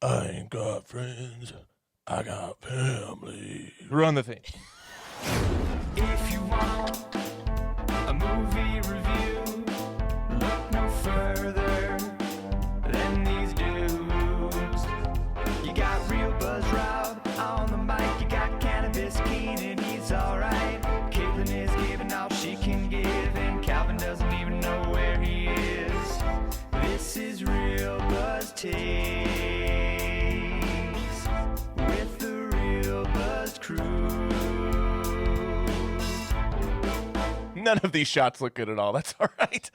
I ain't got friends, I got family. Run the thing. If you want a movie review, look no further than these dudes. You got real Buzz Rob on the mic, you got Cannabis Keenan, he's alright. Caitlin is giving all she can give, and Calvin doesn't even know where he is. This is Real Buzz Takes with the Real Buzz crew. None of these shots look good at all. That's all right.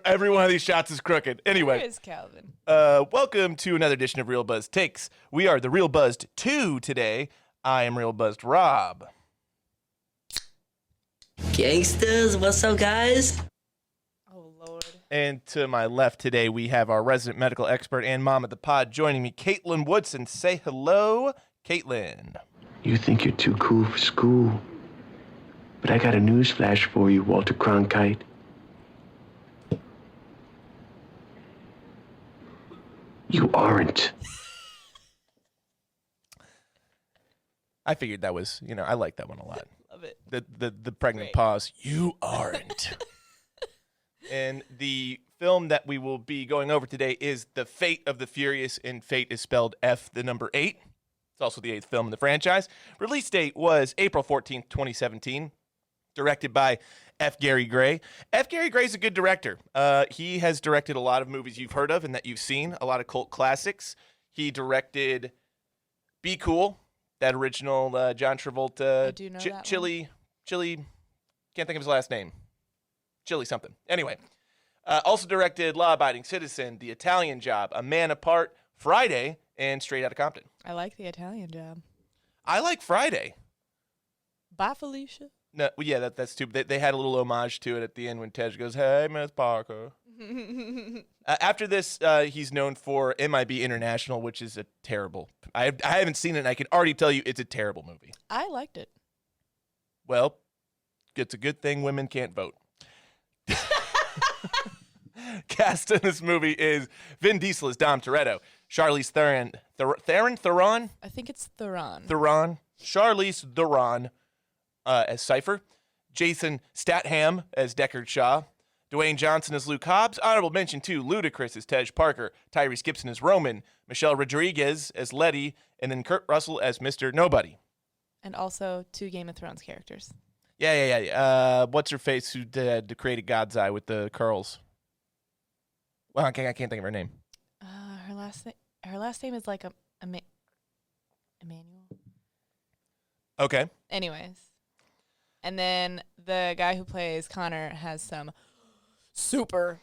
Every one of these shots is crooked. Anyway. Who is Calvin? Welcome to another edition of Real Buzz Takes. We are the Real Buzzed 2 today. I am Real Buzzed Rob. Gangsters, what's up, guys? Oh, Lord. And to my left today, we have our resident medical expert and mom of the pod joining me, Caitlin Woodson. Say hello, Caitlin. You think you're too cool for school. But I got a news flash for you, Walter Cronkite. You aren't. I figured that was, I like that one a lot. Love it. The pregnant Great. pause. You aren't. And the film that we will be going over today is The Fate of the Furious, and Fate is spelled F, the number 8. It's also the 8th film in the franchise. Release date was April 14th, 2017. Directed by F. Gary Gray. F. Gary Gray's a good director. He has directed a lot of movies you've heard of and that you've seen, a lot of cult classics. He directed Be Cool, that original John Travolta. I do know that one. Chili, can't think of his last name. Chili something. Anyway, also directed Law Abiding Citizen, The Italian Job, A Man Apart, Friday, and Straight Outta Compton. I like the Italian Job. I like Friday. Bye, Felicia. No, yeah, that's too. They had a little homage to it at the end when Tej goes, "Hey, Miss Parker." After this, he's known for MIB International, which is a terrible. I haven't seen it, and I can already tell you it's a terrible movie. I liked it. Well, it's a good thing women can't vote. Cast in this movie is Vin Diesel as Dom Toretto, Charlize Theron, I think it's Theron. Charlize Theron as Cypher, Jason Statham as Deckard Shaw, Dwayne Johnson as Luke Hobbs. Honorable mention to Ludacris as Tej Parker, Tyrese Gibson as Roman, Michelle Rodriguez as Letty, and then Kurt Russell as Mr. Nobody. And also 2 Game of Thrones characters. Yeah. What's her face who created God's Eye with the curls? Well, I can't think of her name. Her last name is like Emmanuel. Okay. Anyways. And then the guy who plays Connor has some super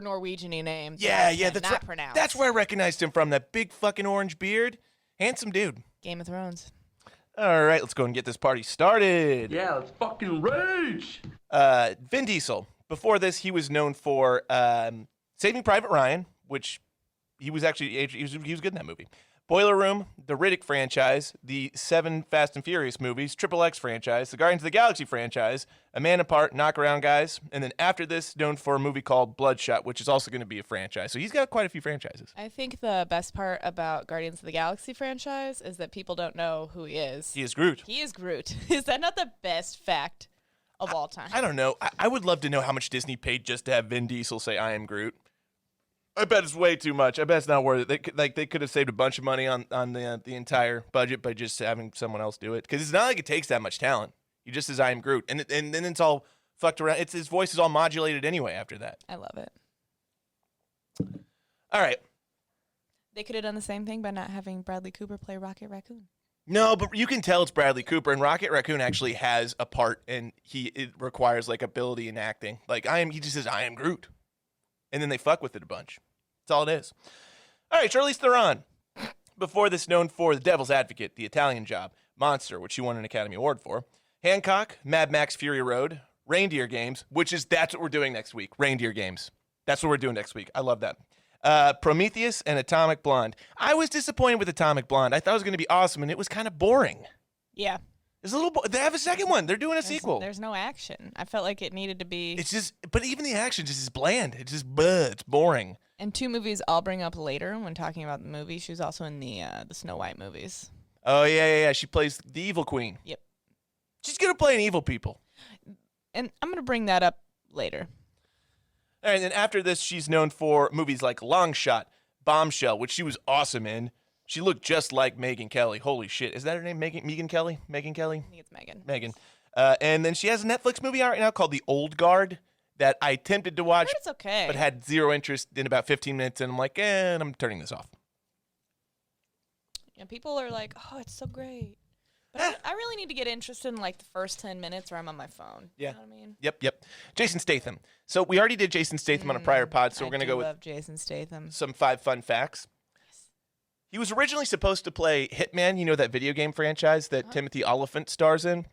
Norwegian-y name. Yeah, that's that's not right. pronounced. That's where I recognized him from. That big fucking orange beard. Handsome dude. Game of Thrones. All right, let's go and get this party started. Yeah, let's fucking rage! Vin Diesel. Before this, he was known for Saving Private Ryan, which he was actually he was good in that movie. Boiler Room, the Riddick franchise, the 7 Fast and Furious movies, Triple X franchise, the Guardians of the Galaxy franchise, A Man Apart, Knockaround Guys, and then after this, known for a movie called Bloodshot, which is also going to be a franchise. So he's got quite a few franchises. I think the best part about Guardians of the Galaxy franchise is that people don't know who he is. He is Groot. He is Groot. Is that not the best fact of all time? I don't know. I would love to know how much Disney paid just to have Vin Diesel say, "I am Groot." I bet it's way too much. I bet it's not worth it. They could have saved a bunch of money on the entire budget by just having someone else do it. Because it's not like it takes that much talent. He just says, "I am Groot," and then it's all fucked around. His voice is all modulated anyway after that. I love it. All right. They could have done the same thing by not having Bradley Cooper play Rocket Raccoon. No, but you can tell it's Bradley Cooper, and Rocket Raccoon actually has a part, and it requires like ability in acting. Like he just says, "I am Groot," and then they fuck with it a bunch. That's all it is. All right, Charlize Theron. Before this, known for The Devil's Advocate, The Italian Job, Monster, which she won an Academy Award for, Hancock, Mad Max Fury Road, Reindeer Games, that's what we're doing next week. Reindeer Games. That's what we're doing next week. I love that. Prometheus and Atomic Blonde. I was disappointed with Atomic Blonde. I thought it was going to be awesome, and it was kind of boring. Yeah. There's a little. They have a second one. They're doing a sequel. There's no action. I felt like it needed to be. It's just, but even the action just is bland. It's just, it's boring. And two movies I'll bring up later when talking about the movie. She was also in the Snow White movies. Oh yeah. She plays the evil queen. Yep. She's good at playing evil people. And I'm gonna bring that up later. All right, and then after this, she's known for movies like Long Shot, Bombshell, which she was awesome in. She looked just like Megyn Kelly. Holy shit. Is that her name? Megan Kelly? Megan Kelly? I think it's Megan. Megan. And then she has a Netflix movie out right now called The Old Guard that I attempted to watch, It's okay. but had zero interest in about 15 minutes, and I'm like, I'm turning this off. And people are like, "Oh, it's so great," but I really need to get interested in like the first 10 minutes where I'm on my phone. Yeah. You know what I mean? Yep. Jason Statham. So we already did Jason Statham on a prior pod, so we're going to go with love Jason Statham. some 5 fun facts. He was originally supposed to play Hitman, you know, that video game franchise that Timothy Olyphant stars in.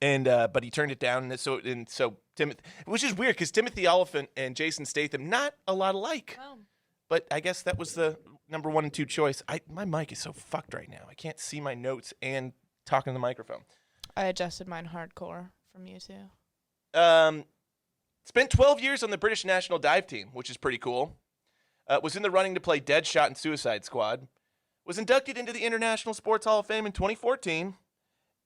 And but he turned it down, and so Timothy, which is weird because Timothy Olyphant and Jason Statham not a lot alike. Oh. But I guess that was the number 1 and 2 choice. My mic is so fucked right now. I can't see my notes and talk in the microphone. I adjusted mine hardcore from you too. Spent 12 years on the British national dive team, which is pretty cool. Was in the running to play Deadshot in Suicide Squad. Was inducted into the International Sports Hall of Fame in 2014.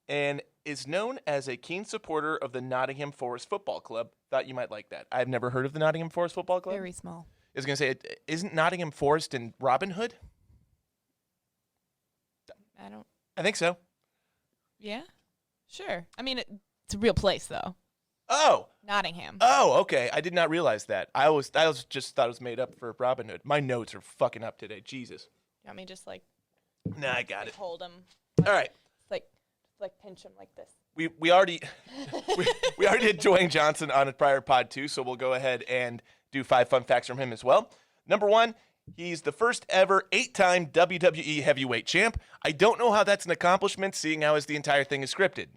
And is known as a keen supporter of the Nottingham Forest Football Club. Thought you might like that. I've never heard of the Nottingham Forest Football Club. Very small. I was going to say, isn't Nottingham Forest in Robin Hood? I think so. Yeah. Sure. I mean, it's a real place though. Oh. Nottingham. Oh, okay. I did not realize that. I just thought it was made up for Robin Hood. My notes are fucking up today. Jesus. You want me just like Nah, I got it. hold him? All right. Like pinch him like this. We already we already did Dwayne Johnson on a prior pod too, so we'll go ahead and do 5 fun facts from him as well. Number 1, he's the first ever 8-time WWE heavyweight champ. I don't know how that's an accomplishment, seeing how the entire thing is scripted.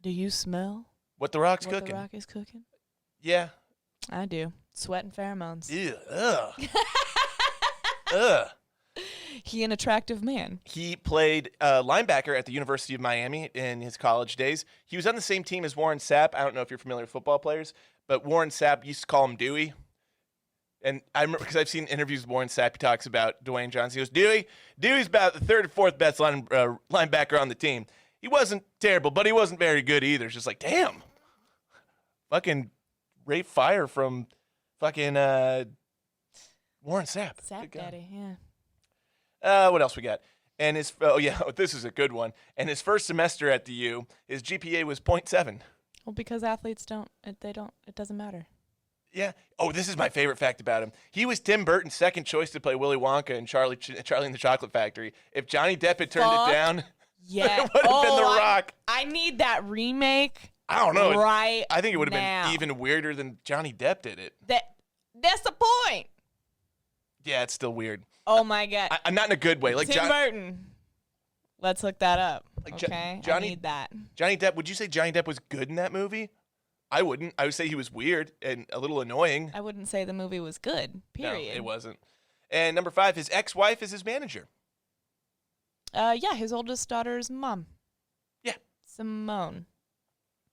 Do you smell What The Rock's what cooking? The Rock is cooking? Yeah. I do. Sweat and pheromones. Ew. Ugh. Ugh. He an attractive man. He played linebacker at the University of Miami in his college days. He was on the same team as Warren Sapp. I don't know if you're familiar with football players, but Warren Sapp used to call him Dewey. And I remember because I've seen interviews with Warren Sapp. He talks about Dwayne Johnson. He goes, Dewey's about the 3rd or 4th best linebacker on the team. He wasn't terrible, but he wasn't very good either. It's just like, damn. Fucking Ray Fire from fucking Warren Sapp. Sapp Daddy, yeah. What else we got? And this is a good one. And his first semester at the U, his GPA was 0.7. Well, because athletes it doesn't matter. Yeah. Oh, this is my favorite fact about him. He was Tim Burton's second choice to play Willy Wonka in Charlie and the Chocolate Factory. If Johnny Depp had turned it down, yeah, it would have been The Rock. I need that remake. I don't know. Right. I think it would have now. been even weirder than Johnny Depp did it. That's the point. Yeah, it's still weird. Oh my god. I'm not in a good way. Like Tim Burton. Let's look that up. Like okay. Johnny, I need that. Johnny Depp. Would you say Johnny Depp was good in that movie? I wouldn't. I would say he was weird and a little annoying. I wouldn't say the movie was good. Period. No, it wasn't. And number 5, his ex-wife is his manager. Yeah, his oldest daughter's mom. Yeah. Simone.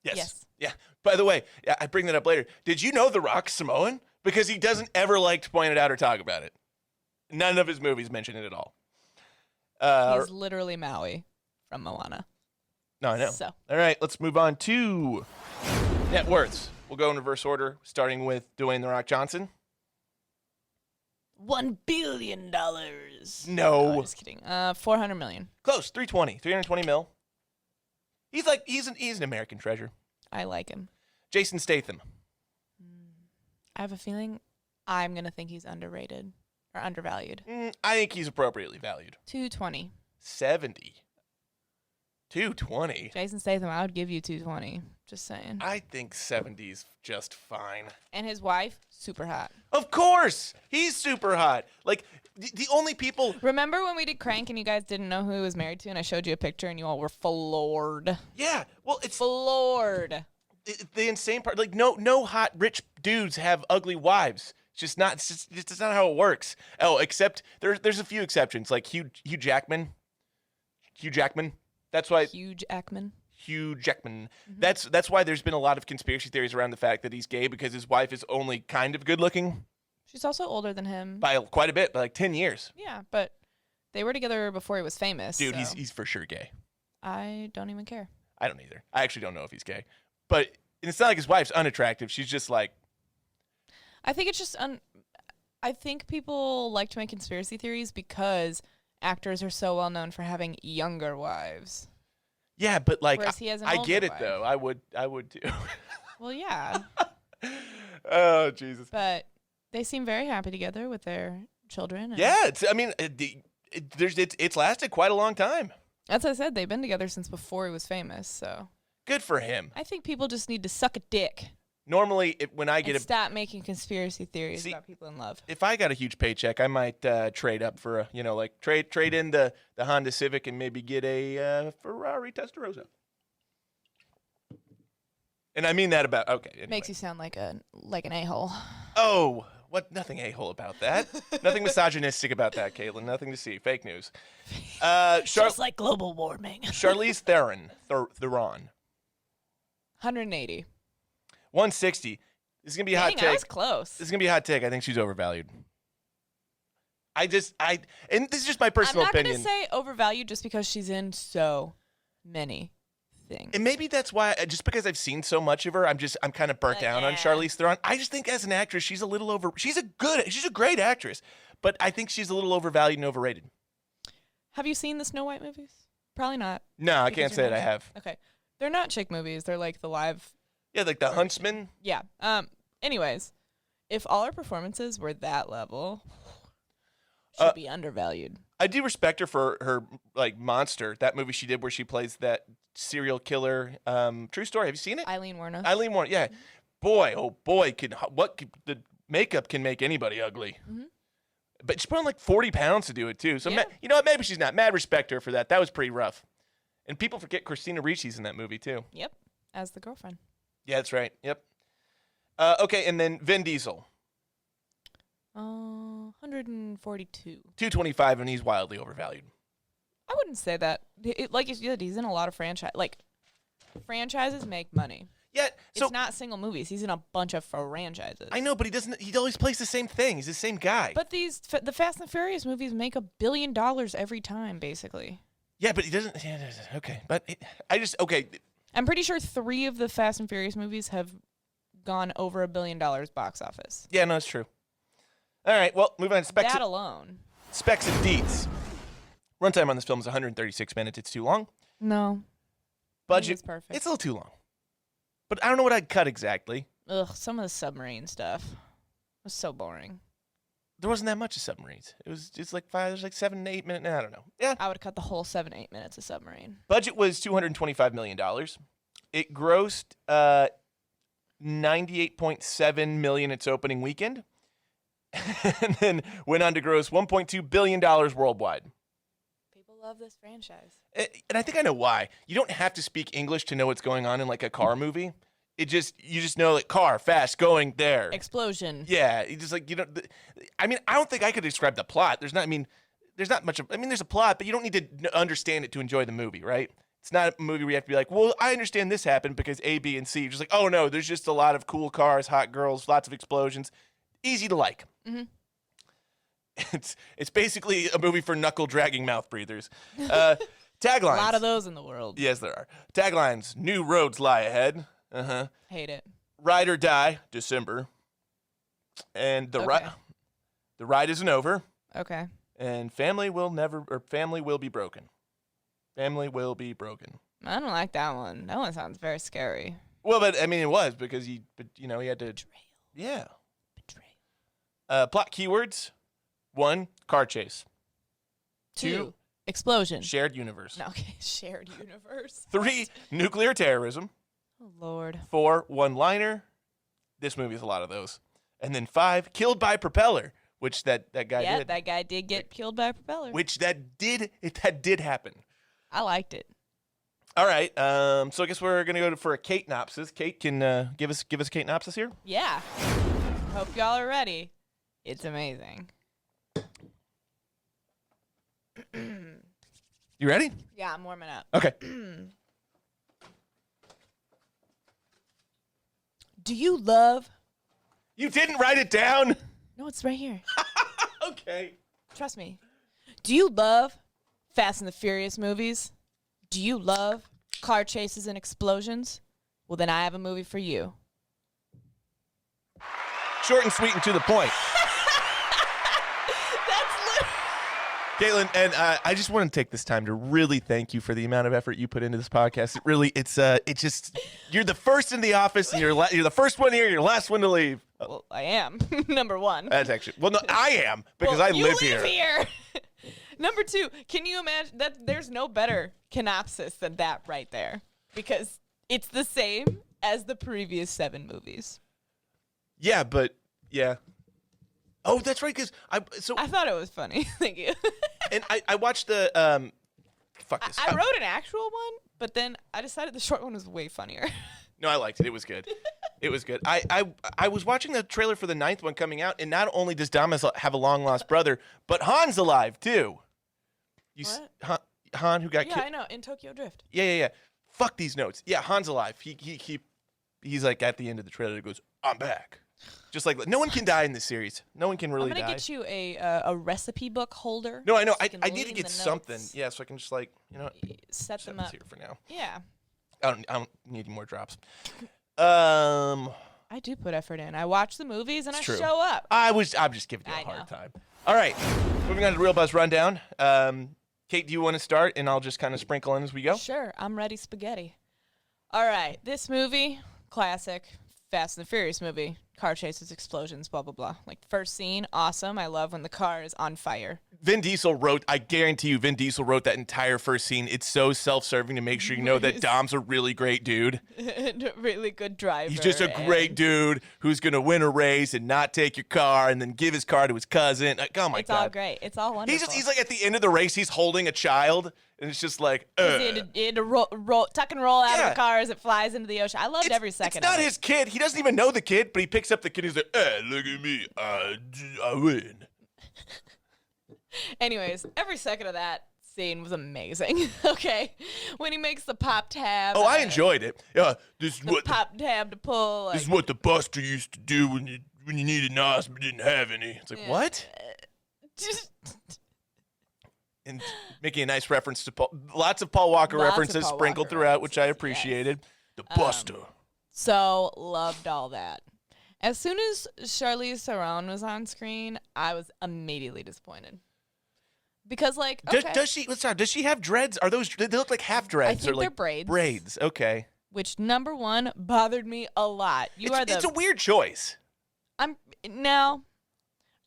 Yes. Yeah. By the way, I bring that up later. Did you know The Rock's Samoan? Because he doesn't ever like to point it out or talk about it. None of his movies mention it at all. He's literally Maui from Moana. No, I know. So. All right, let's move on to net worths. We'll go in reverse order, starting with Dwayne The Rock Johnson. $1 billion. No. Just kidding. 400 million. Close. 320 mil. He's an American treasure. I like him. Jason Statham. I have a feeling I'm gonna think he's underrated or undervalued. I think he's appropriately valued. 220. 70. 220. Jason Statham, I would give you 220. Just saying. I think 70's just fine. And his wife, super hot. Of course, he's super hot. Like the only people. Remember when we did Crank and you guys didn't know who he was married to, and I showed you a picture and you all were floored. Yeah, well, it's Floored. the insane part. Like no hot rich dudes have ugly wives. It's just not. It's just not how it works. Oh, except there's a few exceptions, like Hugh Jackman. Hugh Jackman. That's why Huge Ackman. Hugh Jackman. That's why there's been a lot of conspiracy theories around the fact that he's gay, because his wife is only kind of good looking She's also older than him. by quite a bit, by like 10 years. Yeah, but they were together before he was famous. Dude, so he's for sure gay. I don't even care. I don't either. I actually don't know if he's gay. But it's not like his wife's unattractive. She's just like, I think it's just I think people like to make conspiracy theories because actors are so well known for having younger wives. yeah, but like, Whereas he has an I older get it wife. though. I would too. Well, yeah, Oh, Jesus. but they seem very happy together with their children. And Yeah, it's lasted quite a long time. as I said, they've been together since before he was famous. So Good for him. I think people just need to suck a dick Normally, when I get and stop making conspiracy theories See- about people in love. if I got a huge paycheck, I might trade up for a, like trade in the Honda Civic and maybe get a Ferrari Testarossa. And I mean that about anyway. Makes you sound like an a-hole. Oh, what? Nothing a-hole about that. Nothing misogynistic about that, Caitlin. Nothing to see. Fake news. Just like global warming. Charlize Theron. 180. 160. This is gonna be a hot Dang, I take. was close. This is gonna be a hot take. I think she's overvalued. And this is just my personal I'm not opinion. gonna say overvalued just because she's in so many things. And maybe that's why, just because I've seen so much of her, I'm kind of burnt down on Charlize Theron. I just think as an actress, she's a little she's a great actress, but I think she's a little overvalued and overrated. Have you seen the Snow White movies? Probably not. No, I Because can't you're say that I not- have. Okay. They're not chick movies. They're like the live. Yeah, like The Huntsman. Yeah. Anyways, if all her performances were that level, she'd be undervalued. I do respect her for her like Monster, that movie she did where she plays that serial killer. True story. Have you seen it? Eileen Wuornos. Eileen Warren. Yeah. Boy, oh boy, the makeup can make anybody ugly. But she put on like 40 pounds to do it too. So Yeah. you know what? Maybe she's not. Mad respect to her for that. That was pretty rough. And people forget Christina Ricci's in that movie too. Yep. As the girlfriend. Yeah, that's right. Yep. Okay, and then Vin Diesel, 142. 225, and he's wildly overvalued. I wouldn't say that. Like you said, he's in a lot of franchises make money. Yeah, so It's not single movies. He's in a bunch of franchises. I know, but he always plays the same thing. He's the same guy. But the Fast and Furious movies make $1 billion every time, basically. Yeah, but he doesn't. Yeah, okay, but okay. I'm pretty sure 3 of the Fast and Furious movies have gone over $1 billion box office. Yeah, no, it's true. All right, well, moving on to specs. That alone. Specs and deets. Runtime on this film is 136 minutes. It's too long. No. Budget, it's perfect. It's a little too long. But I don't know what I'd cut exactly. Ugh, some of the submarine stuff was so boring. There wasn't that much of submarines. It was just like 5, there's like 7 to 8 minutes. I don't know. Yeah. I would cut the whole 7-8 minutes of submarine. Budget was $225 million. It grossed $98.7 million its opening weekend. And then went on to gross $1.2 billion worldwide. People love this franchise. And I think I know why. You don't have to speak English to know what's going on in like a car movie. You just know like car, fast, going there. Explosion. Yeah, you just like I mean, I don't think I could describe the plot. There's not much of. I mean, there's a plot, but you don't need to understand it to enjoy the movie, right? It's not a movie where you have to be like, well, I understand this happened because A, B, and C. You're just like, oh no, there's just a lot of cool cars, hot girls, lots of explosions, easy to like. Mm-hmm. It's basically a movie for knuckle dragging mouth breathers. Taglines. A lot of those in the world. Yes, there are. Taglines: New roads lie ahead. Hate it. Ride or die, December. And the ride isn't over. Okay. And family will be broken. Family will be broken. I don't like that one. That one sounds very scary. Well, but I mean, it was because he had to. Betrayal. Yeah. Betrayal. Plot keywords: 1, car chase. 2, explosion. Shared universe. No, okay. Shared universe. 3, nuclear terrorism. Oh, Lord. 4, one-liner. This movie has a lot of those. And then 5, killed by propeller, which that guy Yeah, did. that guy did get killed by a propeller. Which that did happen. I liked it. All right. So I guess we're gonna go for a Kate-nopsis. Kate can give us a Kate-nopsis here. Yeah. Hope y'all are ready. It's amazing. You ready? Yeah, I'm warming up. Okay. Do you love? You didn't write it down? No, it's right here. Okay. Trust me. Do you love Fast and the Furious movies? Do you love car chases and explosions? Well, then I have a movie for you. Short and sweet and to the point. Caitlin, and I just want to take this time to really thank you for the amount of effort you put into this podcast. It just, you're the first in the office, and you're the first one here, you're the last one to leave. Well, I am. Number one. That's actually, well, no, I am, because Well, I you live live here. Number two, can you imagine that there's no better synopsis than that right there? Because it's the same as the previous 7 movies. Yeah, but, yeah. Oh, that's right, because I thought it was funny. Thank you. and I watched the, fuck this. I wrote an actual one, but then I decided the short one was way funnier. No, I liked it. It was good. It was good. I was watching the trailer for the 9th one coming out, and not only does Dom have a long-lost brother, but Han's alive, too. Han, who got Yeah, killed. I know. In Tokyo Drift. Yeah. Fuck these notes. Yeah, Han's alive. He's like at the end of the trailer. He goes, "I'm back." Just like no one can die in this series. No one can really die. I'm gonna get you a recipe book holder. No, I know. so you I can need to leave get the something. notes. Yeah, so I can just like Set set them this up. here for now. Yeah. I don't need any more drops. I do put effort in. I watch the movies and I It's true. show up. I'm just giving you a I hard know. time. All right, moving on to the Real Buzz Rundown. Kate, do you want to start, and I'll just kind of sprinkle in as we go? Sure, I'm ready spaghetti. All right, this movie, classic, Fast and the Furious movie, car chases, explosions, blah, blah, blah. Like, first scene, awesome. I love when the car is on fire. Vin Diesel I guarantee you, Vin Diesel wrote that entire first scene. It's so self-serving to make sure you know that Dom's a really great dude. Really good driver. He's just a great and dude who's going to win a race and not take your car and then give his car to his cousin. Like, oh, my It's God. all great. It's all wonderful. He's like at the end of the race, he's holding a child, and it's just like, He had to tuck and roll out Yeah. of the car as it flies into the ocean. I loved every second It's not of it. his kid. He doesn't even know the kid, but he picks up the kid. He's like, look at me. I win. Anyways, every second of that scene was amazing. Okay, when he makes the pop tab. Oh, I enjoyed it. Yeah, this is the what pop tab to pull. this is Like, what the Buster used to do when you needed NOS but didn't have any. It's like, what? just And making a nice reference to Paul. Lots of Paul Walker Lots of references Paul sprinkled Walker throughout, which I references, appreciated. The Buster. so loved all that. As soon as Charlize Theron was on screen, I was immediately disappointed. Because, like, okay, Does she? Let's start. Does she have dreads? Are those? They look like half dreads. think or like they're braids. Braids. Okay. which number one bothered me a lot. It's a weird choice. Now,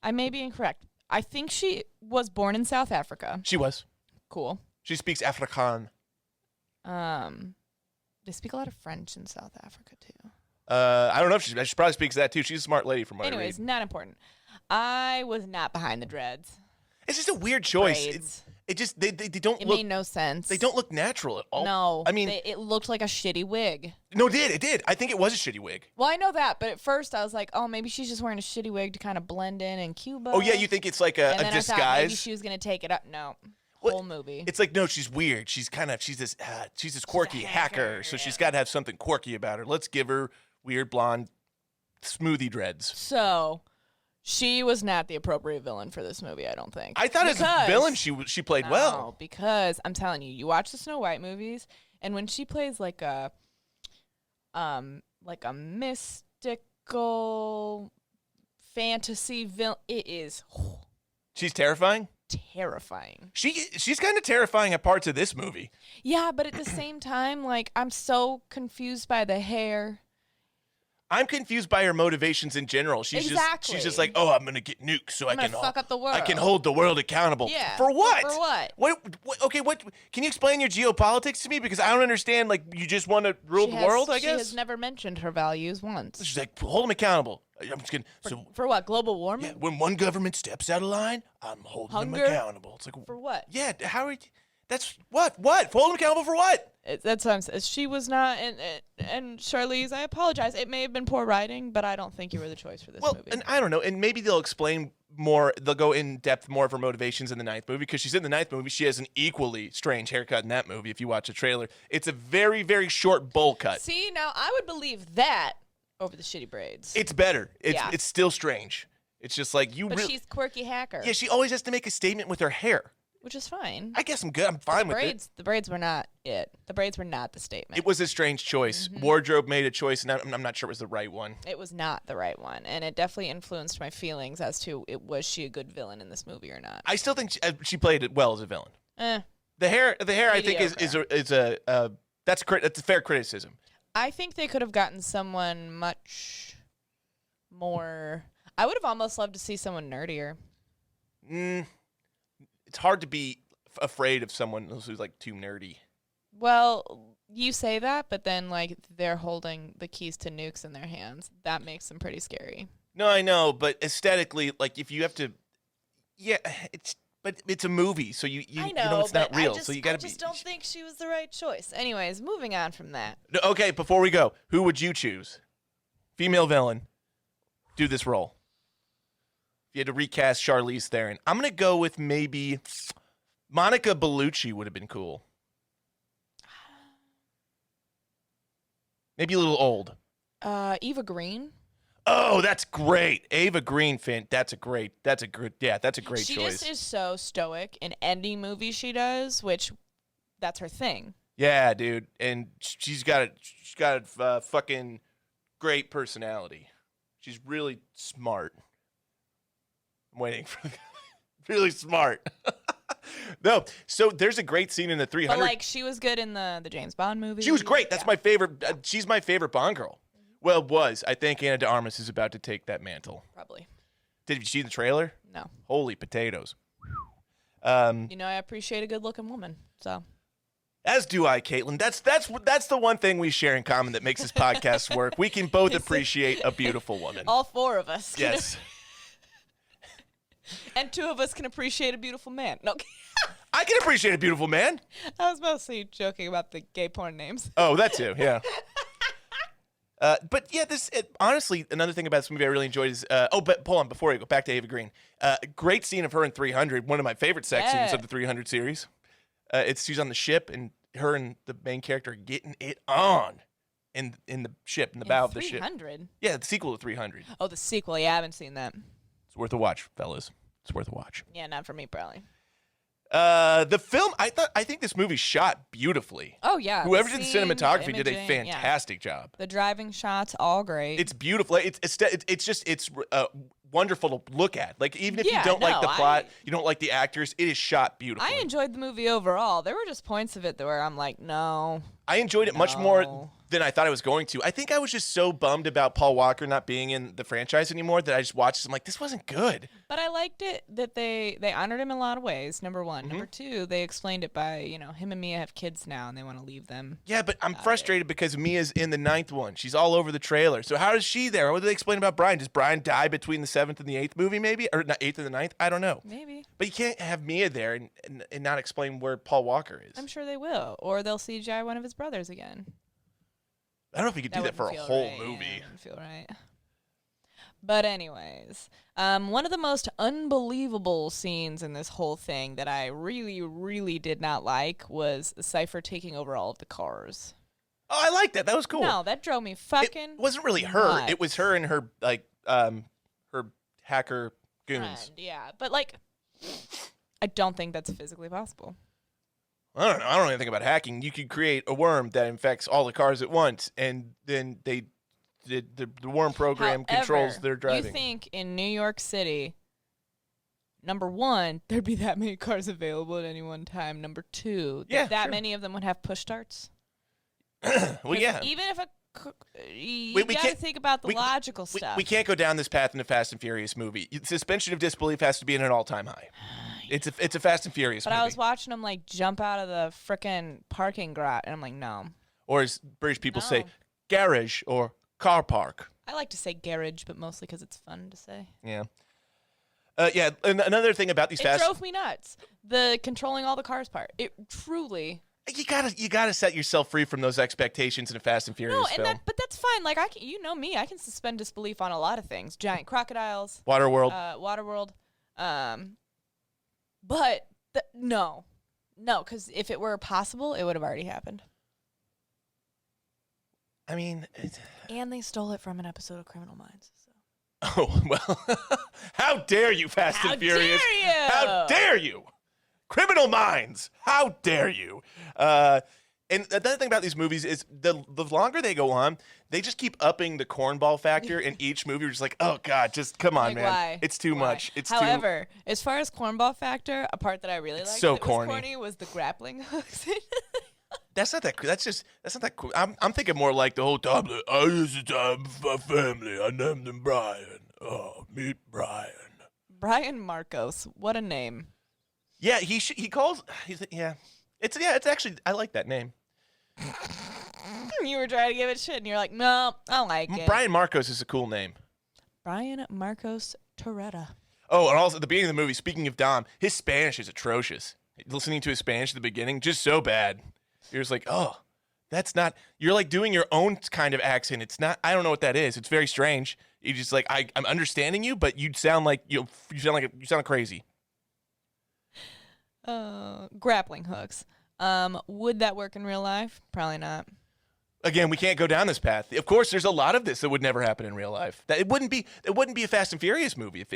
I may be incorrect. I think she was born in South Africa. She was. Cool. She speaks Afrikaans. They speak a lot of French in South Africa too. I don't know if she probably speaks that too. She's a smart lady from what I Anyways, read. not important. I was not behind the dreads. It's just a weird choice. Braids. It just they don't It look. made no sense. They don't look natural at all. No. I mean, it looked like a shitty wig. no, it did. I think it was a shitty wig. Well, I know that, but at first I was like, oh, maybe she's just wearing a shitty wig to kind of blend in Cuba. Oh yeah, you think it's like and a then I thought maybe disguise? she was gonna take it up. No, What? whole movie. It's like no, she's weird. She's this quirky hacker, so she's got to have something quirky about her. Let's give her weird blonde smoothie dreads. So, she was not the appropriate villain for this movie, I don't think. I thought as a villain she played No, well. because I'm telling you, you watch the Snow White movies, and when she plays like a mystical fantasy villain, it is She's terrifying. terrifying. She's kind of terrifying at parts of this movie. Yeah, but at the same time, like, I'm so confused by the hair. I'm confused by her motivations in general. She's Exactly. just like, oh, I'm gonna get nuked so I'm I can gonna fuck up the world. I can hold the world accountable. Yeah. For what? For what? What? Okay. What? Can you explain your geopolitics to me? Because I don't understand. Like, you just want to rule the world? I She guess. has never mentioned her values once. She's like, hold them accountable. I'm just kidding. For what? Global warming? Yeah, when one government steps out of line, I'm holding Hunger? them accountable. It's like, For what? yeah, how are you? That's what? What? Hold them accountable for what? That's what I'm saying. She was not, and Charlize, I apologize. It may have been poor writing, but I don't think you were the choice for this Well, movie. and I don't know, and maybe they'll explain more. They'll go in depth more of her motivations in the 9th movie because she's in the 9th movie. She has an equally strange haircut in that movie. If you watch the trailer, it's a very, very short bowl cut. See, now I would believe that. over the shitty braids. It's better. Yeah. It's still strange. It's just like you. But she's quirky hacker. Yeah, she always has to make a statement with her hair. Which is fine. I guess I'm good. I'm fine with it. The braids were not it. The braids were not the statement. It was a strange choice. Wardrobe made a choice, and I'm not sure it was the right one. It was not the right one, and it definitely influenced my feelings as to was she a good villain in this movie or not. I still think she played it well as a villain. Eh. The hair, I think is a that's a fair criticism. I think they could have gotten someone much more. I would have almost loved to see someone nerdier. It's hard to be afraid of someone who's like too nerdy. Well, you say that, but then like they're holding the keys to nukes in their hands. That makes them pretty scary. No, I know, but aesthetically, like if you have to, but it's a movie, so you know it's not real, so you gotta be. I just don't think she was the right choice. Anyways, moving on from that. Okay, before we go, who would you choose? Female villain, do this role. If you had to recast Charlize Theron, I'm gonna go with maybe Monica Bellucci would have been cool. Maybe a little old. Eva Green. Oh, that's great. Ava Green, that's a great choice. She just is so stoic in any movie she does, which that's her thing. Yeah, dude, and she's got a fucking great personality. She's really smart. I'm waiting for really smart. No, so there's a great scene in the 300. But like she was good in the James Bond movie. She was great. That's my favorite. She's my favorite Bond girl. Well, was. I think Ana de Armas is about to take that mantle. Probably. Did you see the trailer? No. Holy potatoes. I appreciate a good-looking woman, so. As do I, Caitlin. That's the one thing we share in common that makes this podcast work. We can both appreciate a beautiful woman. All four of us. Yes. And two of us can appreciate a beautiful man. No. I can appreciate a beautiful man. I was mostly joking about the gay porn names. Oh, that too, yeah. But yeah, honestly, another thing about this movie I really enjoyed is, but hold on, before we go back to Ava Green, great scene of her in 300, one of my favorite sex scenes of the 300 series. She's on the ship, and her and the main character are getting it on in the ship, in the bow of the ship. 300? Yeah, the sequel to 300. Oh, the sequel. Yeah, I haven't seen that. It's worth a watch, fellas. It's worth a watch. Yeah, not for me, probably. The film, I think this movie shot beautifully. Oh yeah, Whoever did the cinematography did a imaging, fantastic job. The driving shots, all great. It's beautiful. It's wonderful to look at. Like even if you don't like the plot, you don't like the actors, it is shot beautifully. I enjoyed the movie overall. There were just points of it where I'm like, no. I enjoyed it much more than I thought I was going to. I think I was just so bummed about Paul Walker not being in the franchise anymore that I just watched this. I'm like, this wasn't good. But I liked it that they honored him in a lot of ways, number one. Number two, they explained it by, him and Mia have kids now and they want to leave them. Yeah, but I'm frustrated because Mia's in the 9th one. She's all over the trailer. So how is she there? What do they explain about Brian? Does Brian die between the 7th and the 8th movie maybe? Or not 8th and the 9th? I don't know. Maybe. But you can't have Mia there and not explain where Paul Walker is. I'm sure they will. Or they'll CGI one of his brothers again. I don't know if you could do that for a whole movie. Yeah, wouldn't feel right. But anyways, one of the most unbelievable scenes in this whole thing that I really, really did not like was Cypher taking over all of the cars. Oh, I like that. That was cool. No, that drove me fucking It wasn't really her. nuts. It was her and her her hacker goons. Friend, yeah, but I don't think that's physically possible. I don't know. I don't know anything about hacking. You could create a worm that infects all the cars at once, and then the worm program controls However, their driving. You think in New York City, number one, there'd be that many cars available at any one time. Number two, that many of them would have push starts? Well, yeah. Even if you got to think about the logical stuff. We can't go down this path in a Fast and Furious movie. Suspension of disbelief has to be at an all-time high. It's a Fast and Furious movie. But I was watching them jump out of the frickin' parking garage, and I'm like, no. Or as British people say, garage or car park. I like to say garage, but mostly because it's fun to say. Yeah. Yeah, and another thing about these It drove me nuts. The controlling all the cars part. It truly... You gotta set yourself free from those expectations in a Fast and Furious film. But that's fine. Like you know me, I can suspend disbelief on a lot of things. Giant crocodiles, Waterworld. Waterworld. But no, because if it were possible, it would have already happened. I mean, And they stole it from an episode of Criminal Minds. So. oh, well, how dare you, Fast How and Furious? dare you? How dare you? Criminal Minds, how dare you? And the other thing about these movies is the longer they go on, they just keep upping the cornball factor in each movie. You're just like, oh, God, just come on, Like, man. why? It's too Why? much. It's However, as far as cornball factor, a part that I really liked so that corny. was corny was the grappling hooks. That's not that. That's not that cool. I'm thinking more like the whole time. Like, I used to time my family. I named him Brian. Oh, meet Brian. Brian Marcos, what a name. Yeah, he calls. It's actually I like that name. You were trying to give it shit, and you're like, no, I like it. Brian Marcos is a cool name. Brian Marcos Toretta. Oh, and also at the beginning of the movie, speaking of Dom, his Spanish is atrocious. Listening to his Spanish at the beginning, just so bad. You're just like, oh, that's not. You're like doing your own kind of accent. It's not. I don't know what that is. It's very strange. You just like I'm understanding you, but you sound like you sound crazy. Grappling hooks. Would that work in real life? Probably not. Again, we can't go down this path. Of course, there's a lot of this that would never happen in real life. That it wouldn't be a Fast and Furious movie if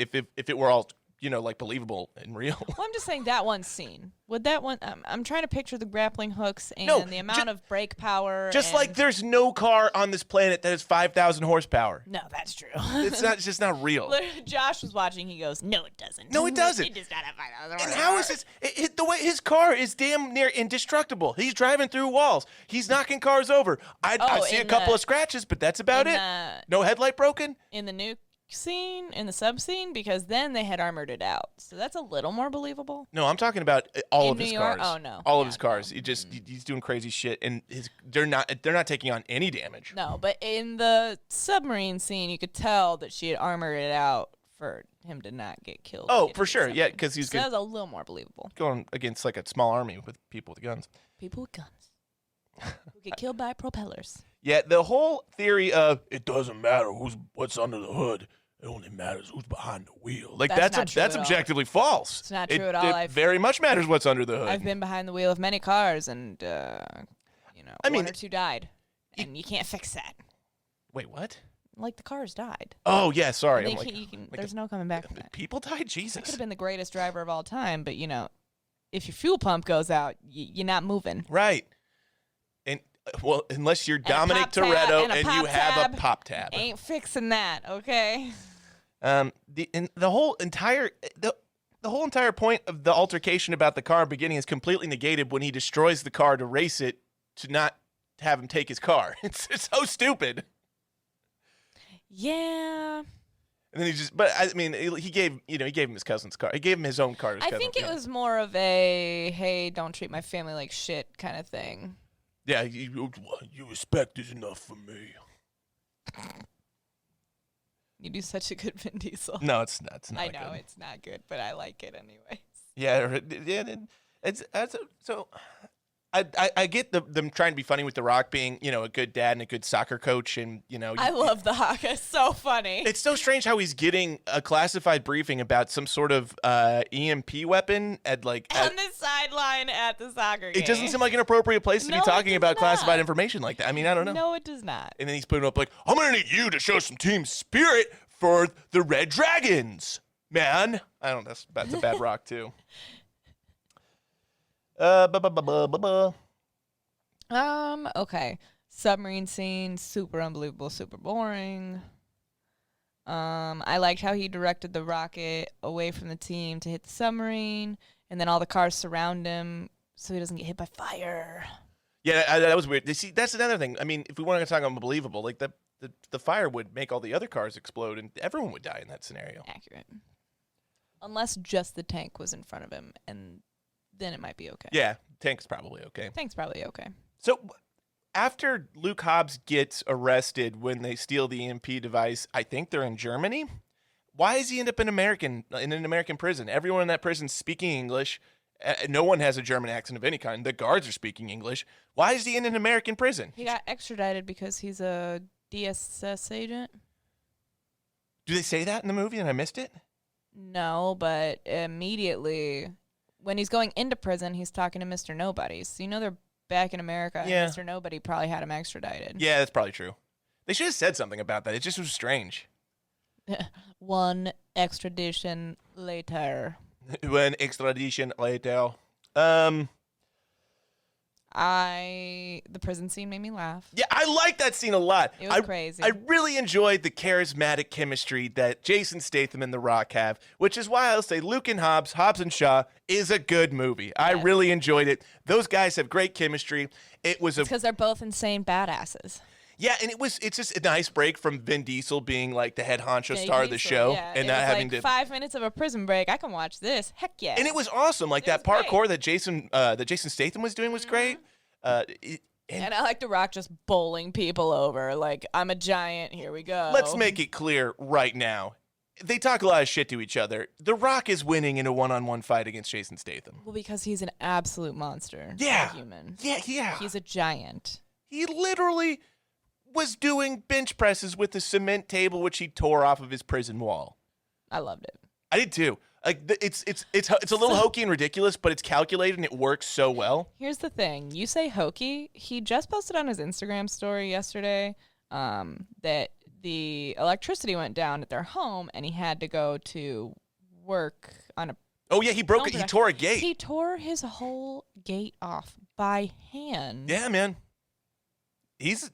it were all like believable and real. Well, I'm just saying that one scene. Would that one? I'm trying to picture the grappling hooks and the amount of brake power. Just like there's no car on this planet that has 5,000 horsepower. No, that's true. It's just not real. Josh was watching. He goes, "No, it doesn't. No, it doesn't. It does not have 5,000 And horsepower." how is this? The way his car is damn near indestructible. He's driving through walls. He's knocking cars over. I see a couple of scratches, but that's about it. No headlight broken. In the nuke scene, in the sub scene, because then they had armored it out, so that's a little more believable. No, I'm talking about all In of his New York? cars. Oh, no. All Yeah, of his cars. no. He's doing crazy shit, and they're not taking on any damage. No, but in the submarine scene, you could tell that she had armored it out for him to not get killed. Oh, in for the sure. Yeah, submarine. because he's So that was a little more believable. going against like a small army with people with guns. People with guns who get killed by propellers. Yeah, the whole theory of it doesn't matter what's under the hood. It only matters who's behind the wheel. Like That's not true that's at all. objectively false. It's not true at all. It very much matters what's under the hood. I've been behind the wheel of many cars, and I one mean, or two died, and you can't fix that. Wait, what? Like the cars died. Oh yeah, sorry. They I'm like, can't- you can- like there's no coming back from that. people died. I could Jesus. have been the greatest driver of all time, but if your fuel pump goes out, you're not moving. Right. And well, unless you're a Dominic pop tab, Toretto and a and you pop have tab. a pop tab. Ain't fixing that, okay? The whole entire point of the altercation about the car beginning is completely negated when he destroys the car to race it to not have him take his car. It's so stupid. Yeah. And then but I mean, he gave him his cousin's car. He gave him his own car. I think it was more of a, hey, don't treat my family like shit kind of thing. Yeah, you respect is enough for me. You do such a good Vin Diesel. No, it's not. It's not I know good. it's not good, but I like it anyways. Yeah, so. I get them trying to be funny with The Rock being, a good dad and a good soccer coach, and I love the Hawk. It's so funny. It's so strange how he's getting a classified briefing about some sort of EMP weapon on the sideline at the soccer game. It doesn't seem like an appropriate place to No, be it talking does about not. classified information like that. I mean, I don't know. No, it does not. And then he's putting up like, I'm gonna need you to show some team spirit for the Red Dragons, man. I don't know. That's a bad Rock too. Okay. Submarine scene, super unbelievable, super boring. I liked how he directed the rocket away from the team to hit the submarine, and then all the cars surround him so he doesn't get hit by fire. Yeah, that was weird. See, that's another thing. I mean, if we want to talk unbelievable, like the fire would make all the other cars explode, and everyone would die in that scenario. Accurate. Unless just the tank was in front of him, and then it might be okay. Yeah, tank's probably okay. Tank's probably okay. So after Luke Hobbs gets arrested when they steal the EMP device, I think they're in Germany. Why does he end up in an American prison? Everyone in that prison is speaking English. No one has a German accent of any kind. The guards are speaking English. Why is he in an American prison? He got extradited because he's a DSS agent. Do they say that in the movie and I missed it? No, but immediately when he's going into prison, he's talking to Mr. Nobody. So they're back in America. Yeah. And Mr. Nobody probably had him extradited. Yeah, that's probably true. They should have said something about that. It just was strange. One extradition later. When extradition later. The prison scene made me laugh. Yeah, I like that scene a lot. It was crazy. I really enjoyed the charismatic chemistry that Jason Statham and The Rock have, which is why I'll say Luke and Hobbs and Shaw is a good movie. I really enjoyed it. Those guys have great chemistry. It was because they're both insane badasses. Yeah, and it's just a nice break from Vin Diesel being like the head honcho star of the show and not having to 5 minutes of a prison break. I can watch this. Heck yeah. And it was awesome. Like that parkour that Jason Statham was doing was great. And I like The Rock just bowling people over. Like, I'm a giant. Here we go. Let's make it clear right now. They talk a lot of shit to each other. The Rock is winning in a one-on-one fight against Jason Statham. Well, because he's an absolute monster. Yeah. A human. Yeah. He's a giant. He literally was doing bench presses with the cement table which he tore off of his prison wall. I loved it. I did too. Like it's a little hokey and ridiculous, but it's calculated and it works so well. Here's the thing: you say hokey. He just posted on his Instagram story yesterday that the electricity went down at their home and he had to go to work on a. Oh yeah, he broke it. He tore a gate. He tore his whole gate off by hand. Yeah, man. He's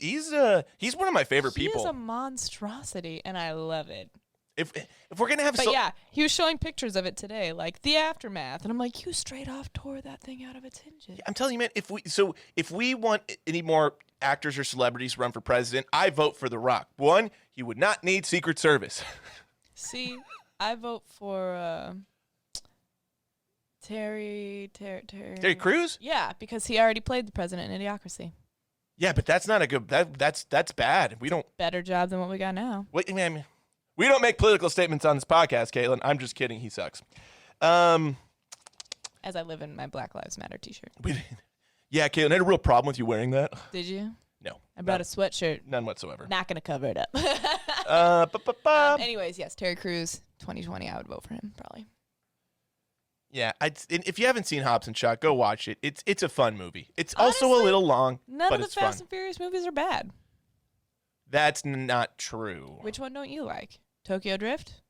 one of my favorite people. He is a monstrosity, and I love it. If we're gonna have, yeah, he was showing pictures of it today, like the aftermath, and I'm like, you straight off tore that thing out of its hinges. I'm telling you, man. If we want any more actors or celebrities to run for president, I vote for The Rock. One, he would not need Secret Service. See, I vote for Terry Crews. Yeah, because he already played the president in Idiocracy. Yeah, but that's not a good. That's bad. We don't better job than what we got now. Wait, man. We don't make political statements on this podcast, Caitlin. I'm just kidding. He sucks. As I live in my Black Lives Matter T-shirt. Yeah, Caitlin, I had a real problem with you wearing that. Did you? No. I brought a sweatshirt. None whatsoever. Not gonna cover it up. Anyways, yes, Terry Crews, 2020. I would vote for him probably. Yeah, if you haven't seen Hobbs and Shaw, go watch it. It's a fun movie. It's Honestly, also a little long, none but of it's the Fast fun. and Furious movies are bad. That's not true. Which one don't you like? Tokyo Drift?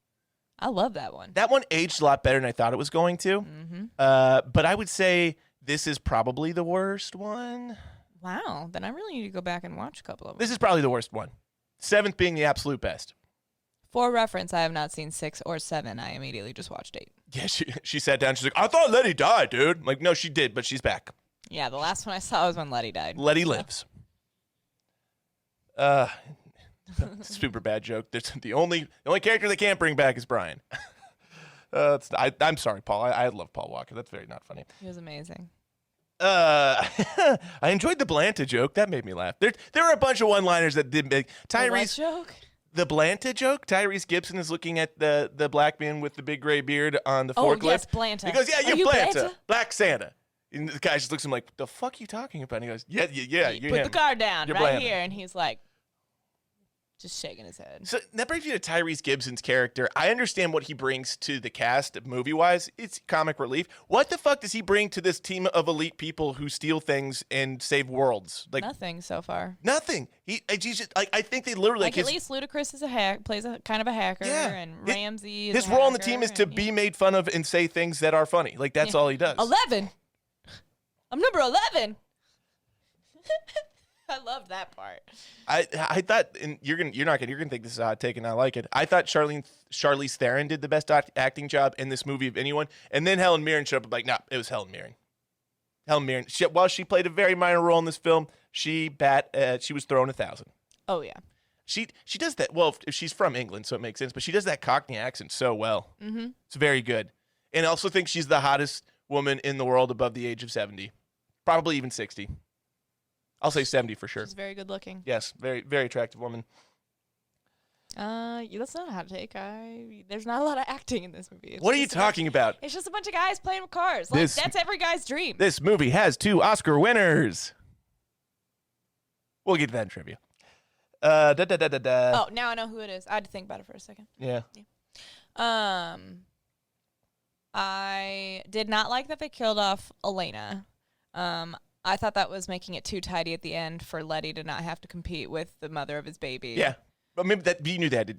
I love that one. That one aged a lot better than I thought it was going to. Mm-hmm. But I would say this is probably the worst one. Wow, then I really need to go back and watch a couple of them. This is probably the worst one. 7th being the absolute best. For reference, I have not seen 6 or 7. I immediately just watched 8. Yeah, she sat down. She's like, I thought Letty died, dude. I'm like, no, she did, but she's back. Yeah, the last one I saw was when Letty died. Letty lives. Super bad joke. The only character they can't bring back is Brian. I'm sorry, Paul. I love Paul Walker. That's very not funny. He was amazing. I enjoyed the Blanta joke. That made me laugh. There are a bunch of one-liners that did make Tyrese joke. The Blanta joke. Tyrese Gibson is looking at the black man with the big gray beard on the forklift. Oh yes, Blanta. He goes, "Yeah, Are you're you Blanta, Black Santa." And the guy just looks at him like, "The fuck are you talking about?" And he goes, "Yeah, you're Put him. the car down You're right Blanta." here," and he's like, just shaking his head. So that brings you to Tyrese Gibson's character. I understand what he brings to the cast movie-wise. It's comic relief. What the fuck does he bring to this team of elite people who steal things and save worlds? Like nothing so far. Nothing. He's just like, I think they literally at least Ludacris is plays a kind of a hacker, and Ramsey. His role on the team is to be made fun of and say things that are funny. Like that's all he does. 11. I'm number 11. I love that part. I thought, and you're gonna think this is a hot take, and I like it. I thought Charlize Theron did the best acting job in this movie of anyone, and then Helen Mirren showed up like, nah, it was Helen Mirren. Helen Mirren, while she played a very minor role in this film, she was thrown 1,000. Oh yeah. She does that well. If she's from England, so it makes sense. But she does that Cockney accent so well. Mm-hmm. It's very good, and I also think she's the hottest woman in the world above the age of 70, probably even 60. I'll say 70 for sure. She's very good looking. Yes, very, very attractive woman. That's not a hot take. There's not a lot of acting in this movie. What are you talking about? It's just a bunch of guys playing with cars. Like, that's every guy's dream. This movie has 2 Oscar winners. We'll get to that in trivia. Oh, now I know who it is. I had to think about it for a second. Yeah. I did not like that they killed off Elena. I thought that was making it too tidy at the end for Letty to not have to compete with the mother of his baby. Yeah. But maybe that you knew that.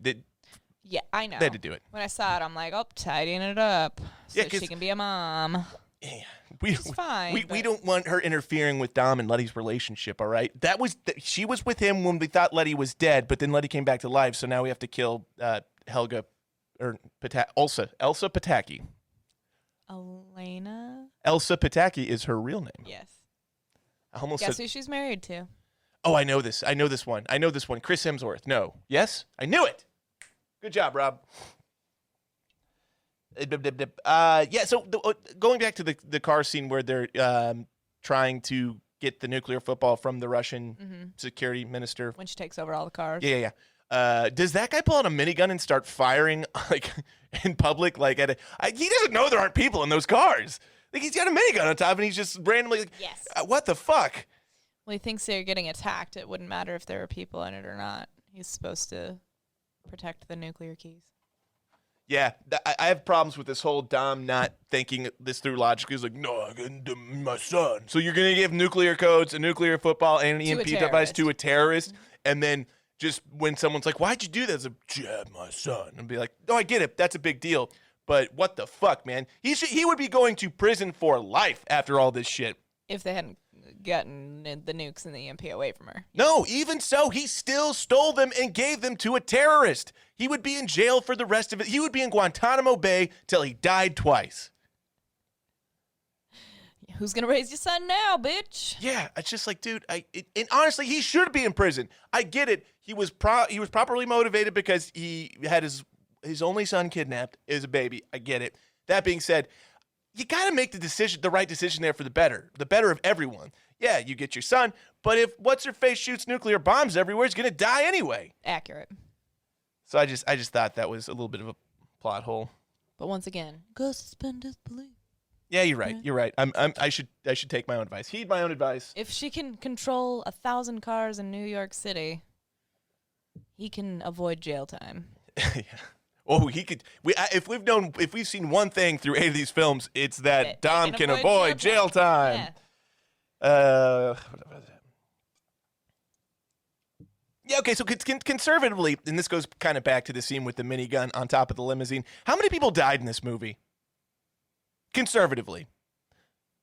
Yeah, I know. They had to do it. When I saw it, I'm like, oh, tidying it up so Yeah, 'cause- she can be a mom. Yeah. It's fine. We but- don't want her interfering with Dom and Letty's relationship, all right? She was with him when we thought Letty was dead, but then Letty came back to life, so now we have to kill Elsa Pataki. Elena? Elsa Pataki is her real name. Yes. I almost Guess said, who she's married to? oh, I know this one. Chris Hemsworth. No. Yes? I knew it. Good job, Rob. Yeah, so going back to the car scene where they're trying to get the nuclear football from the Russian security minister. When she takes over all the cars. Yeah. Does that guy pull out a minigun and start firing like in public? Like he doesn't know there aren't people in those cars. Like he's got a minigun on top and he's just randomly like, Yes. What the fuck? Well, he thinks they're getting attacked. It wouldn't matter if there were people in it or not. He's supposed to protect the nuclear keys. Yeah, I have problems with this whole Dom not thinking this through logically. He's like, no, I'm going to my son. So you're going to give nuclear codes, a nuclear football, and an To a EMP device to a terrorist, Mm-hmm. and then just when someone's like, why'd you do that? It's like, yeah, my son. And be like, no, I get it. That's a big deal. But what the fuck, man? He would be going to prison for life after all this shit. If they hadn't gotten the nukes and the EMP away from her. No, even so, he still stole them and gave them to a terrorist. He would be in jail for the rest of it. He would be in Guantanamo Bay till he died twice. Who's going to raise your son now, bitch? Yeah, it's just like, dude, and honestly, he should be in prison. I get it. He was properly motivated because he had his only son kidnapped as a baby. I get it. That being said, you got to make the right decision there for the better of everyone. Yeah, you get your son, but if what's-her-face shoots nuclear bombs everywhere, he's going to die anyway. Accurate. So I just thought that was a little bit of a plot hole. But once again, go suspend disbelief. Yeah, you're right. You're right. I should take my own advice. Heed my own advice. If she can control 1,000 cars in New York City, he can avoid jail time. Yeah. Oh, he could. If we've seen one thing through 8 of these films, it's that Dom can avoid jail time. Yeah. Yeah. Okay. So conservatively, and this goes kind of back to the scene with the minigun on top of the limousine. How many people died in this movie? Conservatively,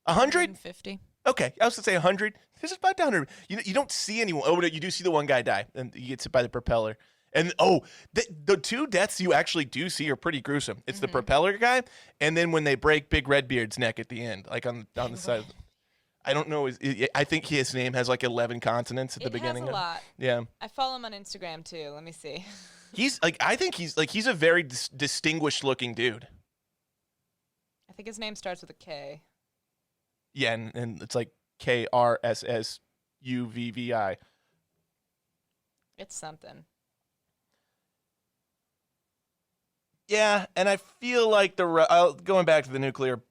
100. 150. Okay, I was gonna say 100. This is about 100. You don't see anyone. Oh, you do see the one guy die, and he gets hit by the propeller. And the 2 deaths you actually do see are pretty gruesome. It's the propeller guy, and then when they break Big Redbeard's neck at the end, like on the side. I don't know. I think his name has like 11 consonants at the beginning. It has a lot. Yeah. I follow him on Instagram too. Let me see. I think he's a very distinguished looking dude. I think his name starts with a K. Yeah, and it's like KRSSUVVI. It's something. Yeah, and I feel like going back to the nuclear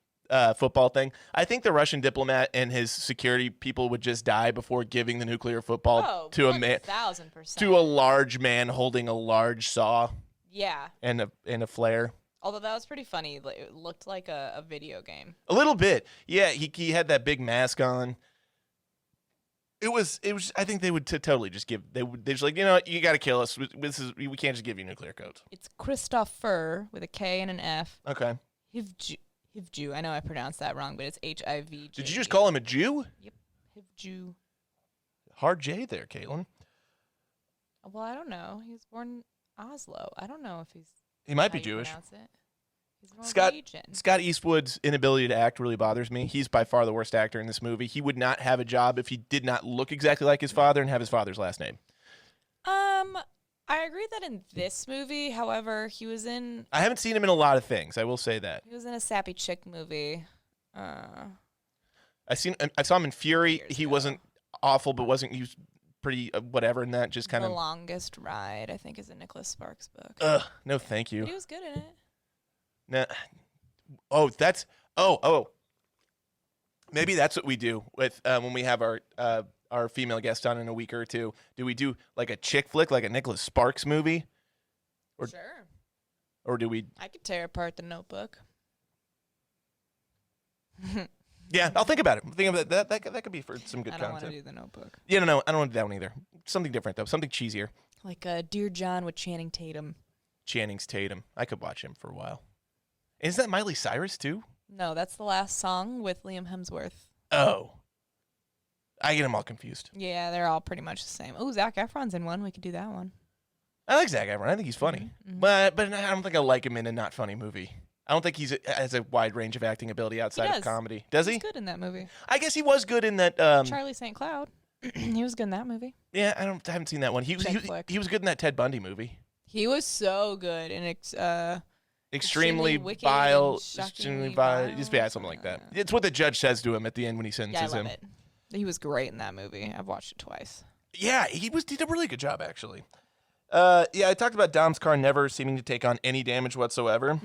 football thing, I think the Russian diplomat and his security people would just die before giving the nuclear football to a man, 1,000%. to a large man holding a large saw Yeah. and a flare. Although that was pretty funny. It looked like a video game. A little bit, yeah. He had that big mask on. It was. I think they would totally just give. They're just like, you got to kill us. We can't just give you nuclear codes. It's Christopher with a K and an F. Okay. Hivju. I know I pronounced that wrong, but it's HIVJ. Did you just call him a Jew? Yep. Hivju. Hard J there, Caitlin. Well, I don't know. He was born in Oslo. I don't know if he's. He might how be you Jewish. pronounce it. He's Scott Norwegian. Scott Eastwood's inability to act really bothers me. He's by far the worst actor in this movie. He would not have a job if he did not look exactly like his father and have his father's last name. I agree that in this movie, however, he was in I haven't seen him in a lot of things. I will say that. he was in a sappy chick movie. I saw him in Fury. Years He ago. wasn't awful, but he was pretty whatever in that. Just kind The of. Longest Ride, I think, is a Nicholas Sparks book. Ugh, no, thank But you. he was good in it. Nah. Oh, that's. Oh. Maybe that's what we do with when we have our female guest on in a week or two. Do we do like a chick flick, like a Nicholas Sparks movie, Or- Sure. or do we? I could tear apart The Notebook. Yeah, I'll think about it. Think of that. That could be for some good I don't want to content. do The Notebook. Yeah, no, I don't want to do that one either. Something different though. Something cheesier. Like Dear John with Channing Tatum. Channing's Tatum. I could watch him for a while. Is that Miley Cyrus too? No, that's the last song with Liam Hemsworth. Oh. I get them all confused. Yeah, they're all pretty much the same. Oh, Zac Efron's in one. We could do that one. I like Zac Efron. I think he's funny. Mhm. But I don't think I like him in a not funny movie. I don't think has a wide range of acting ability outside of does. comedy. Does he? He's good in that movie. I guess he was good in that. Charlie St. Cloud. He was good in that movie. Yeah, I haven't seen that one. He Check flick. was good in that Ted Bundy movie. He was so good in Extremely wicked vile, and shockingly extremely vile. vile. Just yeah, something like that. It's what the judge says to him at the end when he yeah, I sentences love him. it. He was great in that movie. I've watched it twice. Yeah, he did a really good job actually. Yeah, I talked about Dom's car never seeming to take on any damage whatsoever,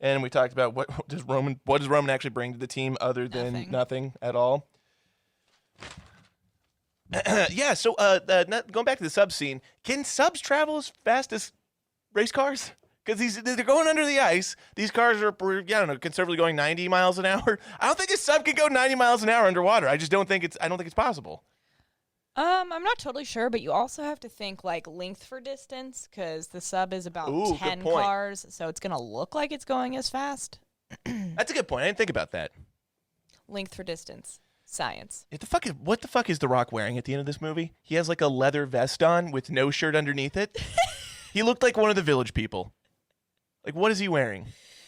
and we talked about what does Roman actually bring to the team other than nothing at all. Yeah, so going back to the sub scene, can subs travel as fast as race cars? Because they're going under the ice. These cars are, I don't know, conservatively going 90 miles an hour. I don't think a sub can go 90 miles an hour underwater. I just don't think it's possible. I'm not totally sure, but you also have to think like length for distance because the sub is about Ooh, good 10 point. cars, so it's gonna look like it's going as fast. That's a good point. I didn't think about that. Length for distance, science. What the fuck is The Rock wearing at the end of this movie? He has like a leather vest on with no shirt underneath it. He looked like one of the Village People. Like, what is he wearing?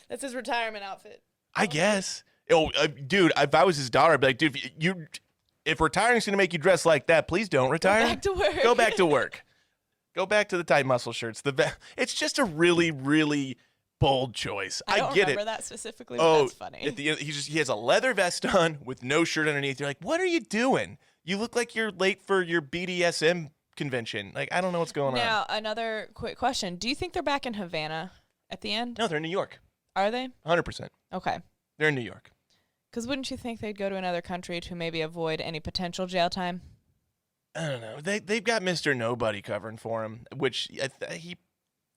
That's his retirement outfit. I guess. Oh, dude, if I was his daughter, I'd be like, dude, if retiring's gonna make you dress like that, please don't retire. Go back to work. Go back to work. Go back to the tight muscle shirts. It's just a really, really bold choice. I don't get remember it. that specifically, but that's funny. At the end, he has a leather vest on with no shirt underneath. You're like, what are you doing? You look like you're late for your BDSM convention. Like, I don't know what's going on. Now, another quick question. Do you think they're back in Havana at the end? No, they're in New York. Are they? 100%. Okay. They're in New York. Because wouldn't you think they'd go to another country to maybe avoid any potential jail time? I don't know. They've got Mr. Nobody covering for him, which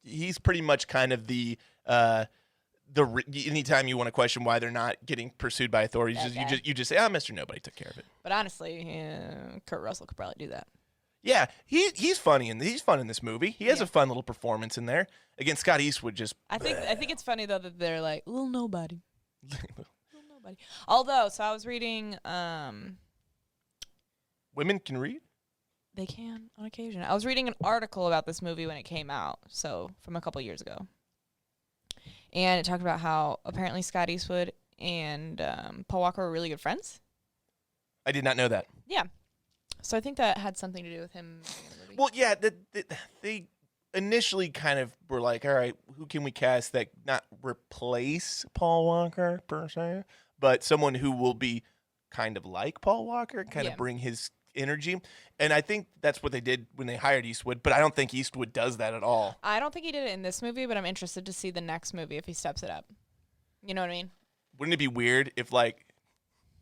he's pretty much kind of the anytime you want to question why they're not getting pursued by authorities, you just say, Mr. Nobody took care of it. But honestly, Kurt Russell could probably do that. Yeah, he's funny and he's fun in this movie. He has a fun little performance in there. Again, Scott Eastwood just. I think it's funny though that they're like little nobody. Although, so I was reading. Women can read? They can on occasion. I was reading an article about this movie when it came out, so from a couple years ago. And it talked about how apparently Scott Eastwood and Paul Walker were really good friends. I did not know that. Yeah. So I think that had something to do with him being in the movie. Well, yeah, they initially kind of were like, all right, who can we cast that not replace Paul Walker per se, but someone who will be kind of like Paul Walker, kind of bring his energy. And I think that's what they did when they hired Eastwood, but I don't think Eastwood does that at all. I don't think he did it in this movie, but I'm interested to see the next movie if he steps it up. You know what I mean? Wouldn't it be weird if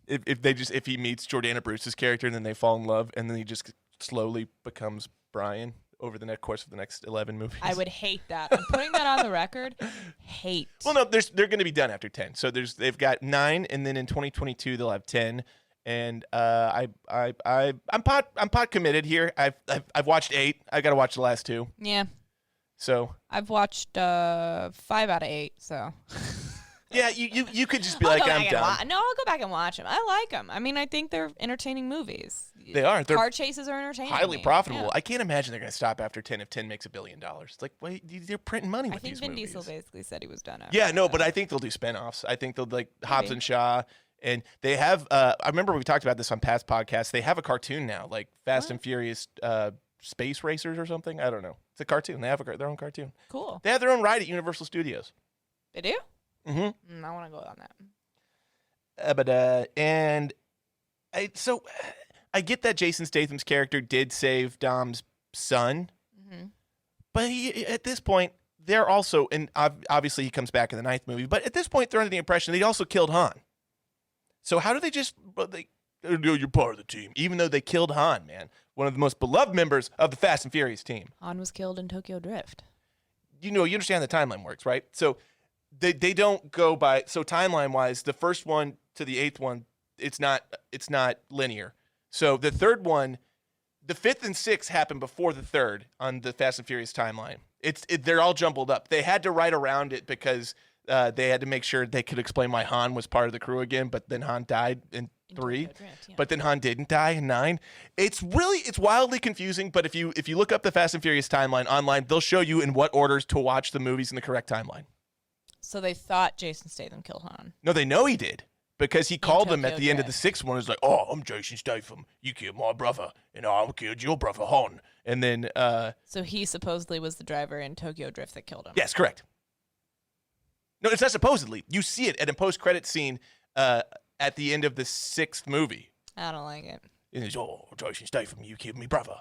if he meets Jordana Brewster's character and then they fall in love and then he just slowly becomes Brian over the course of the next 11 movies? I would hate that. I'm putting that on the record. Hate. Well, no, they're going to be done after 10. So they've got 9, and then in 2022 they'll have 10. And I'm pot committed here. I've watched 8. I got to watch the last 2. Yeah. So I've watched 5 out of 8. So. Yeah, you could just be like, I'm done. No, I'll go back and watch them. I like them. I mean, I think they're entertaining movies. They are. Car chases are entertaining. Highly profitable. Yeah. I can't imagine they're going to stop after 10 if 10 makes $1 billion. It's like, wait, they're printing money with these movies. I think Vin Diesel basically said he was done after. Yeah, no, but I think they'll do spinoffs. I think they'll like Hobbs and Shaw. And they have, I remember we talked about this on past podcasts. They have a cartoon now, like Fast and Furious Space Racers or something. I don't know. It's a cartoon. They have their own cartoon. Cool. They have their own ride at Universal Studios. They do? Mm-hmm. I want to go on that. So I get that Jason Statham's character did save Dom's son, but at this point, they're also, and obviously he comes back in the 9th movie, but at this point, they're under the impression that he also killed Han. So how do they just, you're part of the team, even though they killed Han, man, one of the most beloved members of the Fast and Furious team. Han was killed in Tokyo Drift. You understand how the timeline works, right? So they don't go by, so timeline-wise, the first one to the 8th one, it's not linear. So the third one, the fifth and sixth happened before the third on the Fast and Furious timeline. They're all jumbled up. They had to write around it because they had to make sure they could explain why Han was part of the crew again, but then Han died in 3. But then Han didn't die in 9. It's wildly confusing, but if you look up the Fast and Furious timeline online, they'll show you in what orders to watch the movies in the correct timeline. So they thought Jason Statham killed Han. No, they know he did. Because he called them at Tokyo the end of the Drift. sixth one. He's like, "Oh, I'm Jason Statham. You killed my brother, and I killed your brother Han." And then, So he supposedly was the driver in Tokyo Drift that killed him. yes, correct. No, it's not supposedly. You see it at a post-credit scene at the end of the sixth movie. I don't like it. And he's, "Oh, Jason Statham, you killed me brother."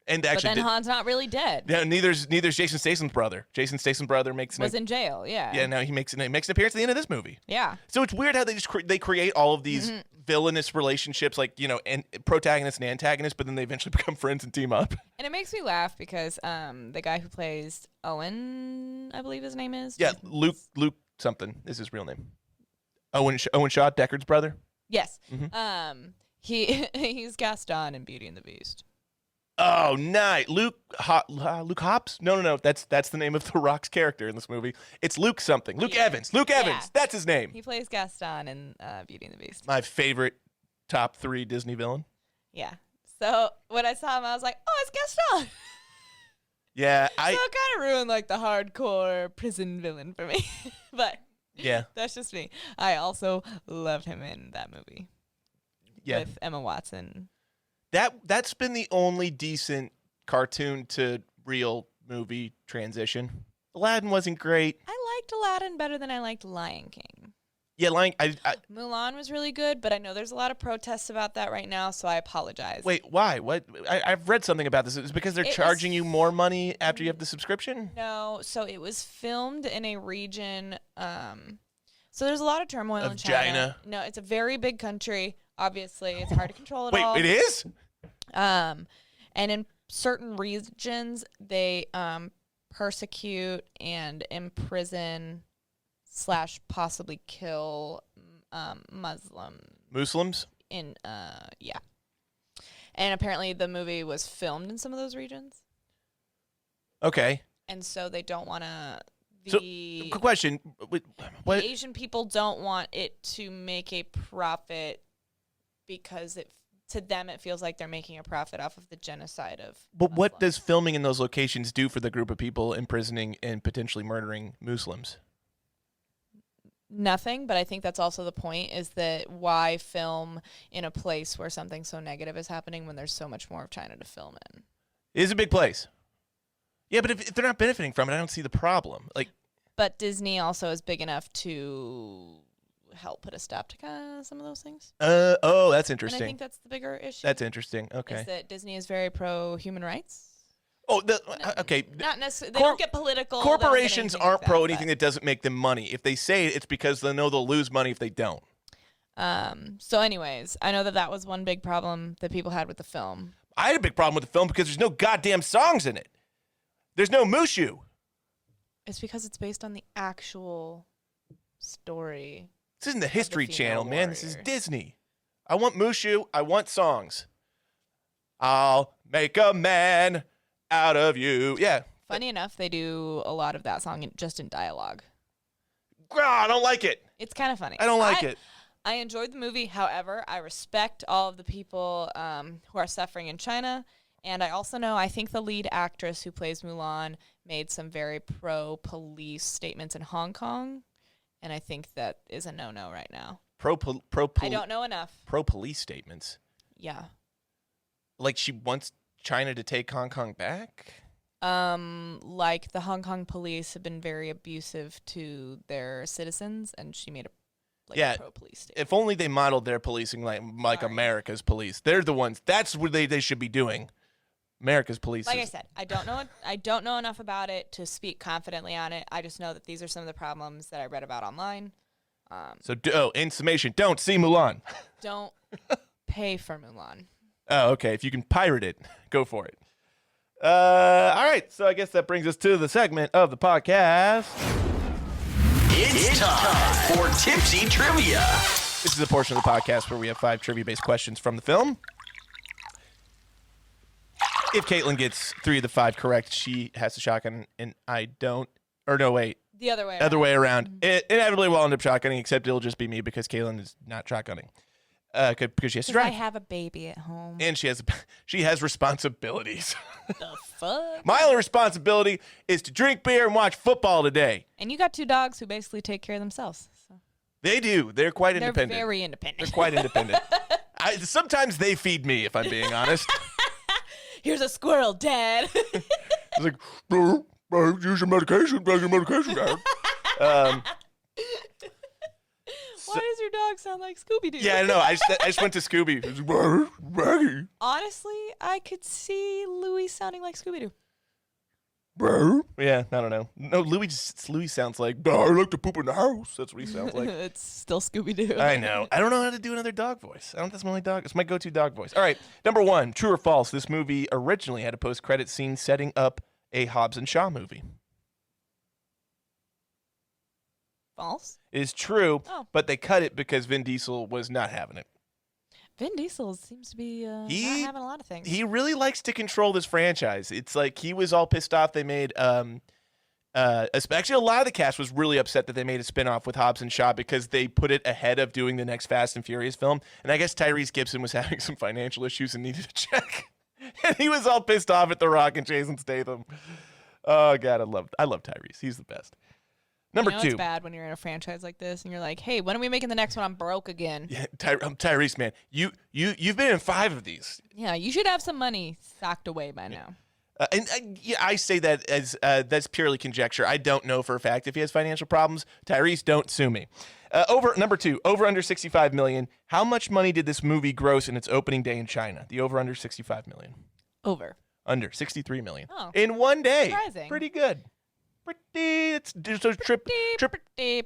And But actually, then Han's not really dead. no, neither's Jason Statham's brother. Jason Statham's brother makes Was in jail, yeah. yeah. No, he makes an appearance at the end of this movie. Yeah. So it's weird how they just they create all of these villainous relationships, like, and protagonist and antagonist, but then they eventually become friends and team up. And it makes me laugh because the guy who plays Owen, I believe his name is. Yeah, Luke something is his real name. Owen Shaw, Deckard's brother. Yes. He's Gaston in Beauty and the Beast. Oh, nice. Luke Hobbs? No. That's the name of The Rock's character in this movie. It's Luke something. Luke Evans. Luke Evans. That's his name. He plays Gaston in Beauty and the Beast. My favorite top 3 Disney villain. Yeah. So when I saw him, I was like, "Oh, it's Gaston." Yeah, So it kind of ruined like the hardcore prison villain for me. But yeah. that's just me. I also loved him in that movie. Yeah. With Emma Watson. That's been the only decent cartoon to real movie transition. Aladdin wasn't great. I liked Aladdin better than I liked Lion King. Yeah, Mulan was really good, but I know there's a lot of protests about that right now, so I apologize. wait, why? What? I've read something about this. It's because they're charging you more money after you have the subscription? No, so it was filmed in a region. So there's a lot of turmoil Of in China. China. No, it's a very big country. Obviously, it's hard to control it all. Wait, it is? And in certain regions, they persecute and imprison / possibly kill Muslims? in yeah. And apparently the movie was filmed in some of those regions. Okay. And so they don't want to Quick question. What? the Asian people don't want it to make a profit because to them it feels like they're making a profit off of the genocide of But what Muslims. does filming in those locations do for the group of people imprisoning and potentially murdering Muslims? Nothing, but I think that's also the point, is that why film in a place where something so negative is happening when there's so much more of China to film in? It is a big place. Yeah, but if they're not benefiting from it, I don't see the problem. Like, But Disney also is big enough to help put a stop to some of those things. oh, that's And I interesting. think that's the bigger issue. That's interesting. Okay. Is that Disney is very pro human rights. Oh, okay. Not necessarily. They don't get political. they don't get Corporations anything aren't like pro that, anything that doesn't make them money. If they say it, it's because they know they'll lose money if they don't. So anyways, I know that was one big problem that people had with the film. I had a big problem with the film because there's no goddamn songs in it. There's no Mushu. It's because it's based on the actual story. This isn't the History female Channel, man. This is warrior. Disney. I want Mushu. I want songs. I'll make a man out of you. Yeah. Funny enough, they do a lot of that song just in dialogue. I don't like it. It's kind of funny. I don't like it. I enjoyed the movie. However, I respect all of the people who are suffering in China. And I also know, I think the lead actress who plays Mulan made some very pro-police statements in Hong Kong. And I think that is a no-no right now. I don't know enough. Pro-police statements. Yeah. Like she wants China to take Hong Kong back? Like the Hong Kong police have been very abusive to their citizens, and she made a pro-police statement. If only they modeled their policing like America's police. They're the ones. That's what they should be doing. America's police. Like I said, I don't know enough about it to speak confidently on it. I just know that these are some of the problems that I read about online. So, in summation, don't see Mulan. Don't pay for Mulan. Oh, okay. If you can pirate it, go for it. All right. So I guess that brings us to the segment of the podcast. It's time for Tipsy Trivia. This is a portion of the podcast where we have 5 trivia-based questions from the film. If Caitlin gets 3 of the 5 correct, she has the shotgun, and I don't. Or no, wait. The other way. Other way around. It inevitably will end up shotgunning, except it'll just be me because Caitlin is not shotgunning. Because she has to drive. I have a baby at home. And she has responsibilities. The fuck? My only responsibility is to drink beer and watch football today. And you got 2 dogs who basically take care of themselves. So. They do. They're quite They're independent. very independent. They're quite independent. Sometimes they feed me, if I'm being honest. Here's a squirrel, Dad. It's like, use your medication, Dad. Why does your dog sound like Scooby-Doo? Yeah, I know. I just went to Scooby. Maggie. Honestly, I could see Louis sounding like Scooby-Doo. Yeah, I don't know. No, Louis sounds like, I like to poop in the house. That's what he sounds like. It's still Scooby-Doo. I know. I don't know how to do another dog voice. That's my only dog. It's my go-to dog voice. All right, number 1, true or false? This movie originally had a post-credit scene setting up a Hobbs and Shaw movie. False? It is true, Oh. but they cut it because Vin Diesel was not having it. Vin Diesel seems to be not He- having a lot of things. He really likes to control this franchise. It's like he was all pissed off they made actually a lot of the cast was really upset that they made a spinoff with Hobbs and Shaw because they put it ahead of doing the next Fast and Furious film. And I guess Tyrese Gibson was having some financial issues and needed a check. And he was all pissed off at The Rock and Jason Statham. Oh god, I love Tyrese. He's the best. Number 2. It's bad when you're in a franchise like this and you're like, hey, when are we making the next one? I'm broke again. Yeah, Tyrese, man. You've been in 5 of these. Yeah, you should have some money socked away by now. I say that as that's purely conjecture. I don't know for a fact if he has financial problems. Tyrese, don't sue me. Number 2, over under 65 million. How much money did this movie gross in its opening day in China? The over under 65 million. Over. Under 63 million. Oh. In one day. Surprising. Pretty good. It's a trip. Pretty.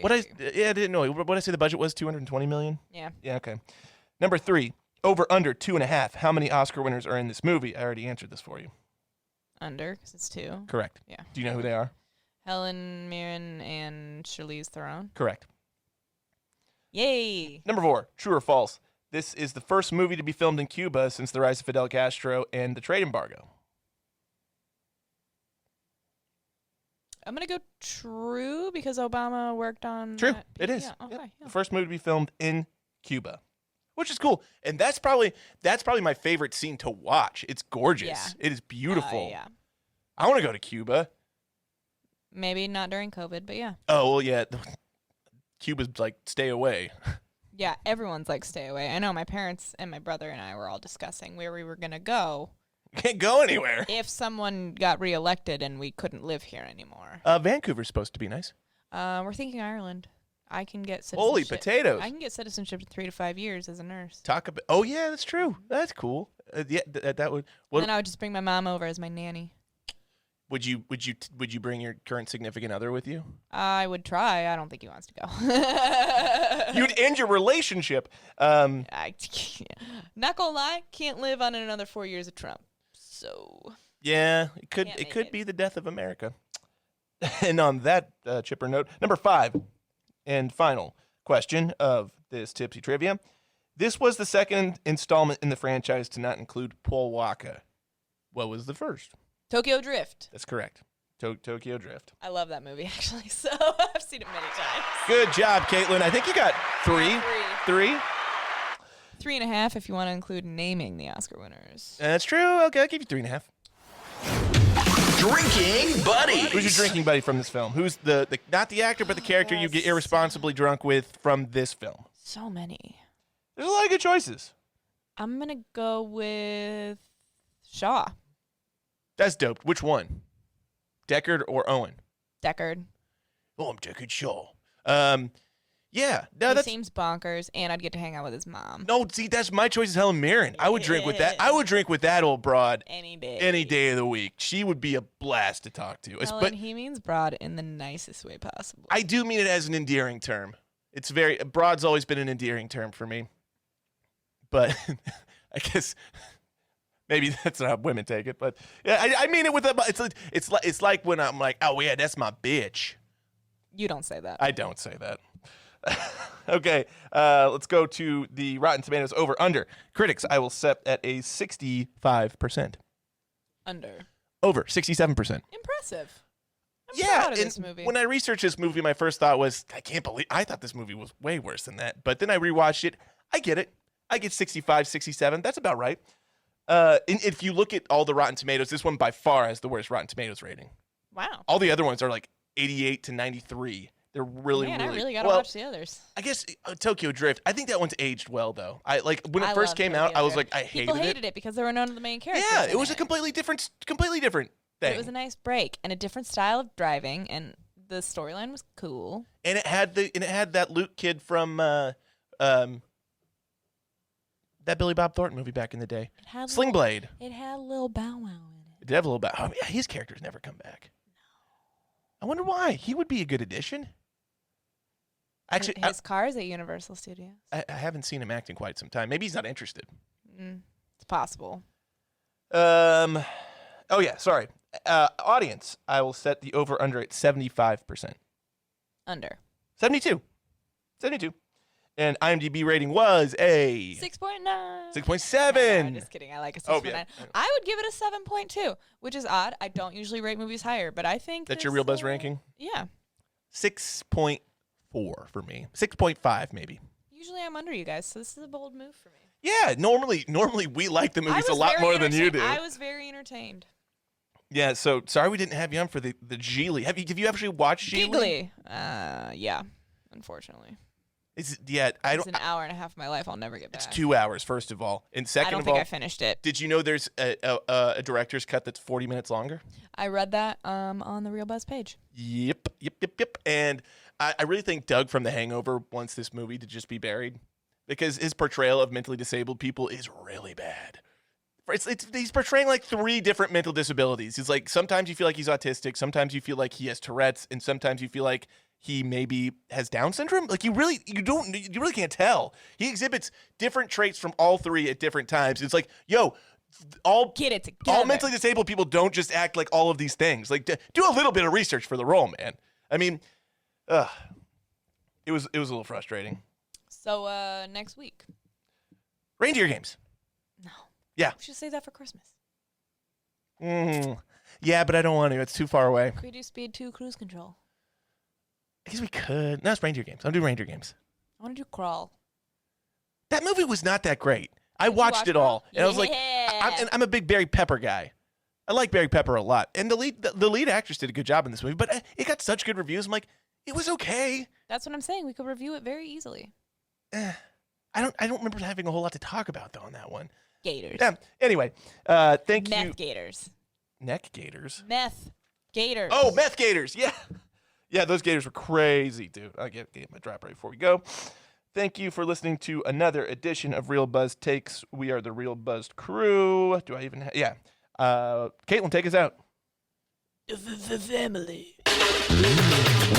I didn't know. What did I say the budget was? 220 million? Yeah. Yeah, okay. Number 3, over under 2.5. How many Oscar winners are in this movie? I already answered this for you. Under, because it's 2. Correct. Yeah. Do you know who they are? Helen Mirren and Charlize Theron. Correct. Yay. Number 4, true or false? This is the first movie to be filmed in Cuba since the rise of Fidel Castro and the trade embargo. I'm going to go true because Obama worked on True. that. It is. Yeah, okay, Yep. yeah. The first movie to be filmed in Cuba, which is cool. And that's probably my favorite scene to watch. It's gorgeous. Yeah. It is beautiful. Yeah. I want to go to Cuba. Maybe not during COVID, but yeah. Oh, well, yeah. Cuba's like, stay away. Yeah, everyone's like, stay away. I know my parents and my brother and I were all discussing where we were going to go Can't go anywhere. if someone got reelected and we couldn't live here anymore. Vancouver's supposed to be nice. We're thinking Ireland. I can get citizenship. Holy potatoes. I can get citizenship in 3 to 5 years as a nurse. Talk about. Oh, yeah, that's true. That's cool. Yeah, that would. What, Then I would just bring my mom over as my nanny. would you bring your current significant other with you? I would try. I don't think he wants to go. You'd end your relationship. I, not gonna lie, can't live on another 4 years of Trump. So Yeah, it Can't make could it. be the death of America. And on that chipper note, number 5 and final question of this tipsy trivia. This was the second installment in the franchise to not include Paul Walker. What was the first? Tokyo Drift. That's correct. Tokyo Drift. I love that movie actually. So I've seen it many times. Good job, Caitlin. I think you got 3. 3. 3.5 if you want to include naming the Oscar winners. That's true. Okay, I'll give you 3.5. Drinking buddies. Who's your drinking buddy from this film? Who's the not the actor, but the character you get Yes. irresponsibly drunk with from this film? So many. There's a lot of good choices. I'm gonna go with Shaw. That's dope. Which one? Deckard or Owen? Deckard. Oh, I'm Deckard Shaw. Yeah. No, He that's seems bonkers, and I'd get to hang out with his mom no. See, that's my choice. Is Helen Mirren. I would drink with that. I would drink with that old broad any day. any day of the week. She would be a blast to talk to. Helen, But he means broad in the nicest way possible. I do mean it as an endearing term. It's very broad's always been an endearing term for me. But I guess maybe that's not how women take it. But yeah, I mean it with a. It's like when I'm like, oh yeah, that's my bitch. You don't say that. I don't say that. Okay, let's go to the Rotten Tomatoes over/under. Critics, I will set at a 65%. Under. Over 67%. Impressive. I'm Yeah, proud of and this movie. when I researched this movie, my first thought was, I thought this movie was way worse than that. But then I rewatched it. I get it. I get 65, 67. That's about right. And if you look at all the Rotten Tomatoes, this one by far has the worst Rotten Tomatoes rating. Wow. All the other ones are like 88 to 93. They're really, Man, really. I really gotta well, watch the others. I guess Tokyo Drift. I think that one's aged well, though. When it I first love came Tokyo out, I was Drift. like, I People hated it because there were none of the main characters. Yeah, in it was a completely different thing. It was a nice break and a different style of driving, and the storyline was cool. And it had that Luke kid from that Billy Bob Thornton movie back in the day. It had Sling Blade. It had a little Bow Wow in it. It did have a little bit. Oh, yeah, his character's never come back. No. I wonder why. He would be a good addition. Actually, His car is at Universal Studios. I haven't seen him act in quite some time. Maybe he's not interested. It's possible. Oh yeah, sorry. Audience, I will set the over/under at 75%. Under. 72. And IMDb rating was a 6.9. 6.7. I'm just kidding. I like a 6.9. Oh, yeah. I would give it a 7.2, which is odd. I don't usually rate movies higher, but I think That's your this, Real Buzz ranking? Yeah. 6.4 for me. 6.5 maybe. Usually I'm under you guys, so this is a bold move for me. Yeah, normally we like the movies a lot more than you do. I was very entertained. Yeah, so sorry we didn't have you on for the Geely. Have you actually watched Geely? Yeah, unfortunately. It's an hour and a half of my life I'll never get back. It's 2 hours, first of all. And second I don't of think all, I finished it. did you know there's a director's cut that's 40 minutes longer? I read that on the Real Buzz page. Yep. And I really think Doug from The Hangover wants this movie to just be buried because his portrayal of mentally disabled people is really bad. He's portraying like 3 different mental disabilities. He's like, sometimes you feel like he's autistic, sometimes you feel like he has Tourette's, and sometimes you feel like he maybe has Down syndrome. Like you really can't tell. He exhibits different traits from all 3 at different times. It's like, get it together. All mentally disabled people don't just act like all of these things. Like do a little bit of research for the role, man. I mean, it was a little frustrating. So next week. Reindeer games. No. Yeah. We should save that for Christmas. Yeah, but I don't want to. It's too far away. Could we do Speed 2 Cruise Control? I guess we could. No, it's reindeer games. I'm doing reindeer games. I want to do Crawl. That movie was not that great. I Did you watched watch it all, Crawl? and I was like, Yeah. I'm a big Barry Pepper guy. I like Barry Pepper a lot, and the lead actress did a good job in this movie. But it got such good reviews. I'm like, it was okay. That's what I'm saying. We could review it very easily. I don't remember having a whole lot to talk about though on that one. Gators. Yeah. Anyway, thank you. Meth gators. Neck gators. Meth gators. Oh, meth gators. Yeah. Yeah, those gators were crazy, dude. I'll get my drop right before we go. Thank you for listening to another edition of Real Buzz Takes. We are the Real Buzzed crew. Do I even have... Yeah. Caitlin, take us out. Family.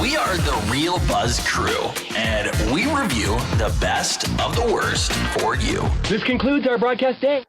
We are the Real Buzz crew, and we review the best of the worst for you. This concludes our broadcast day.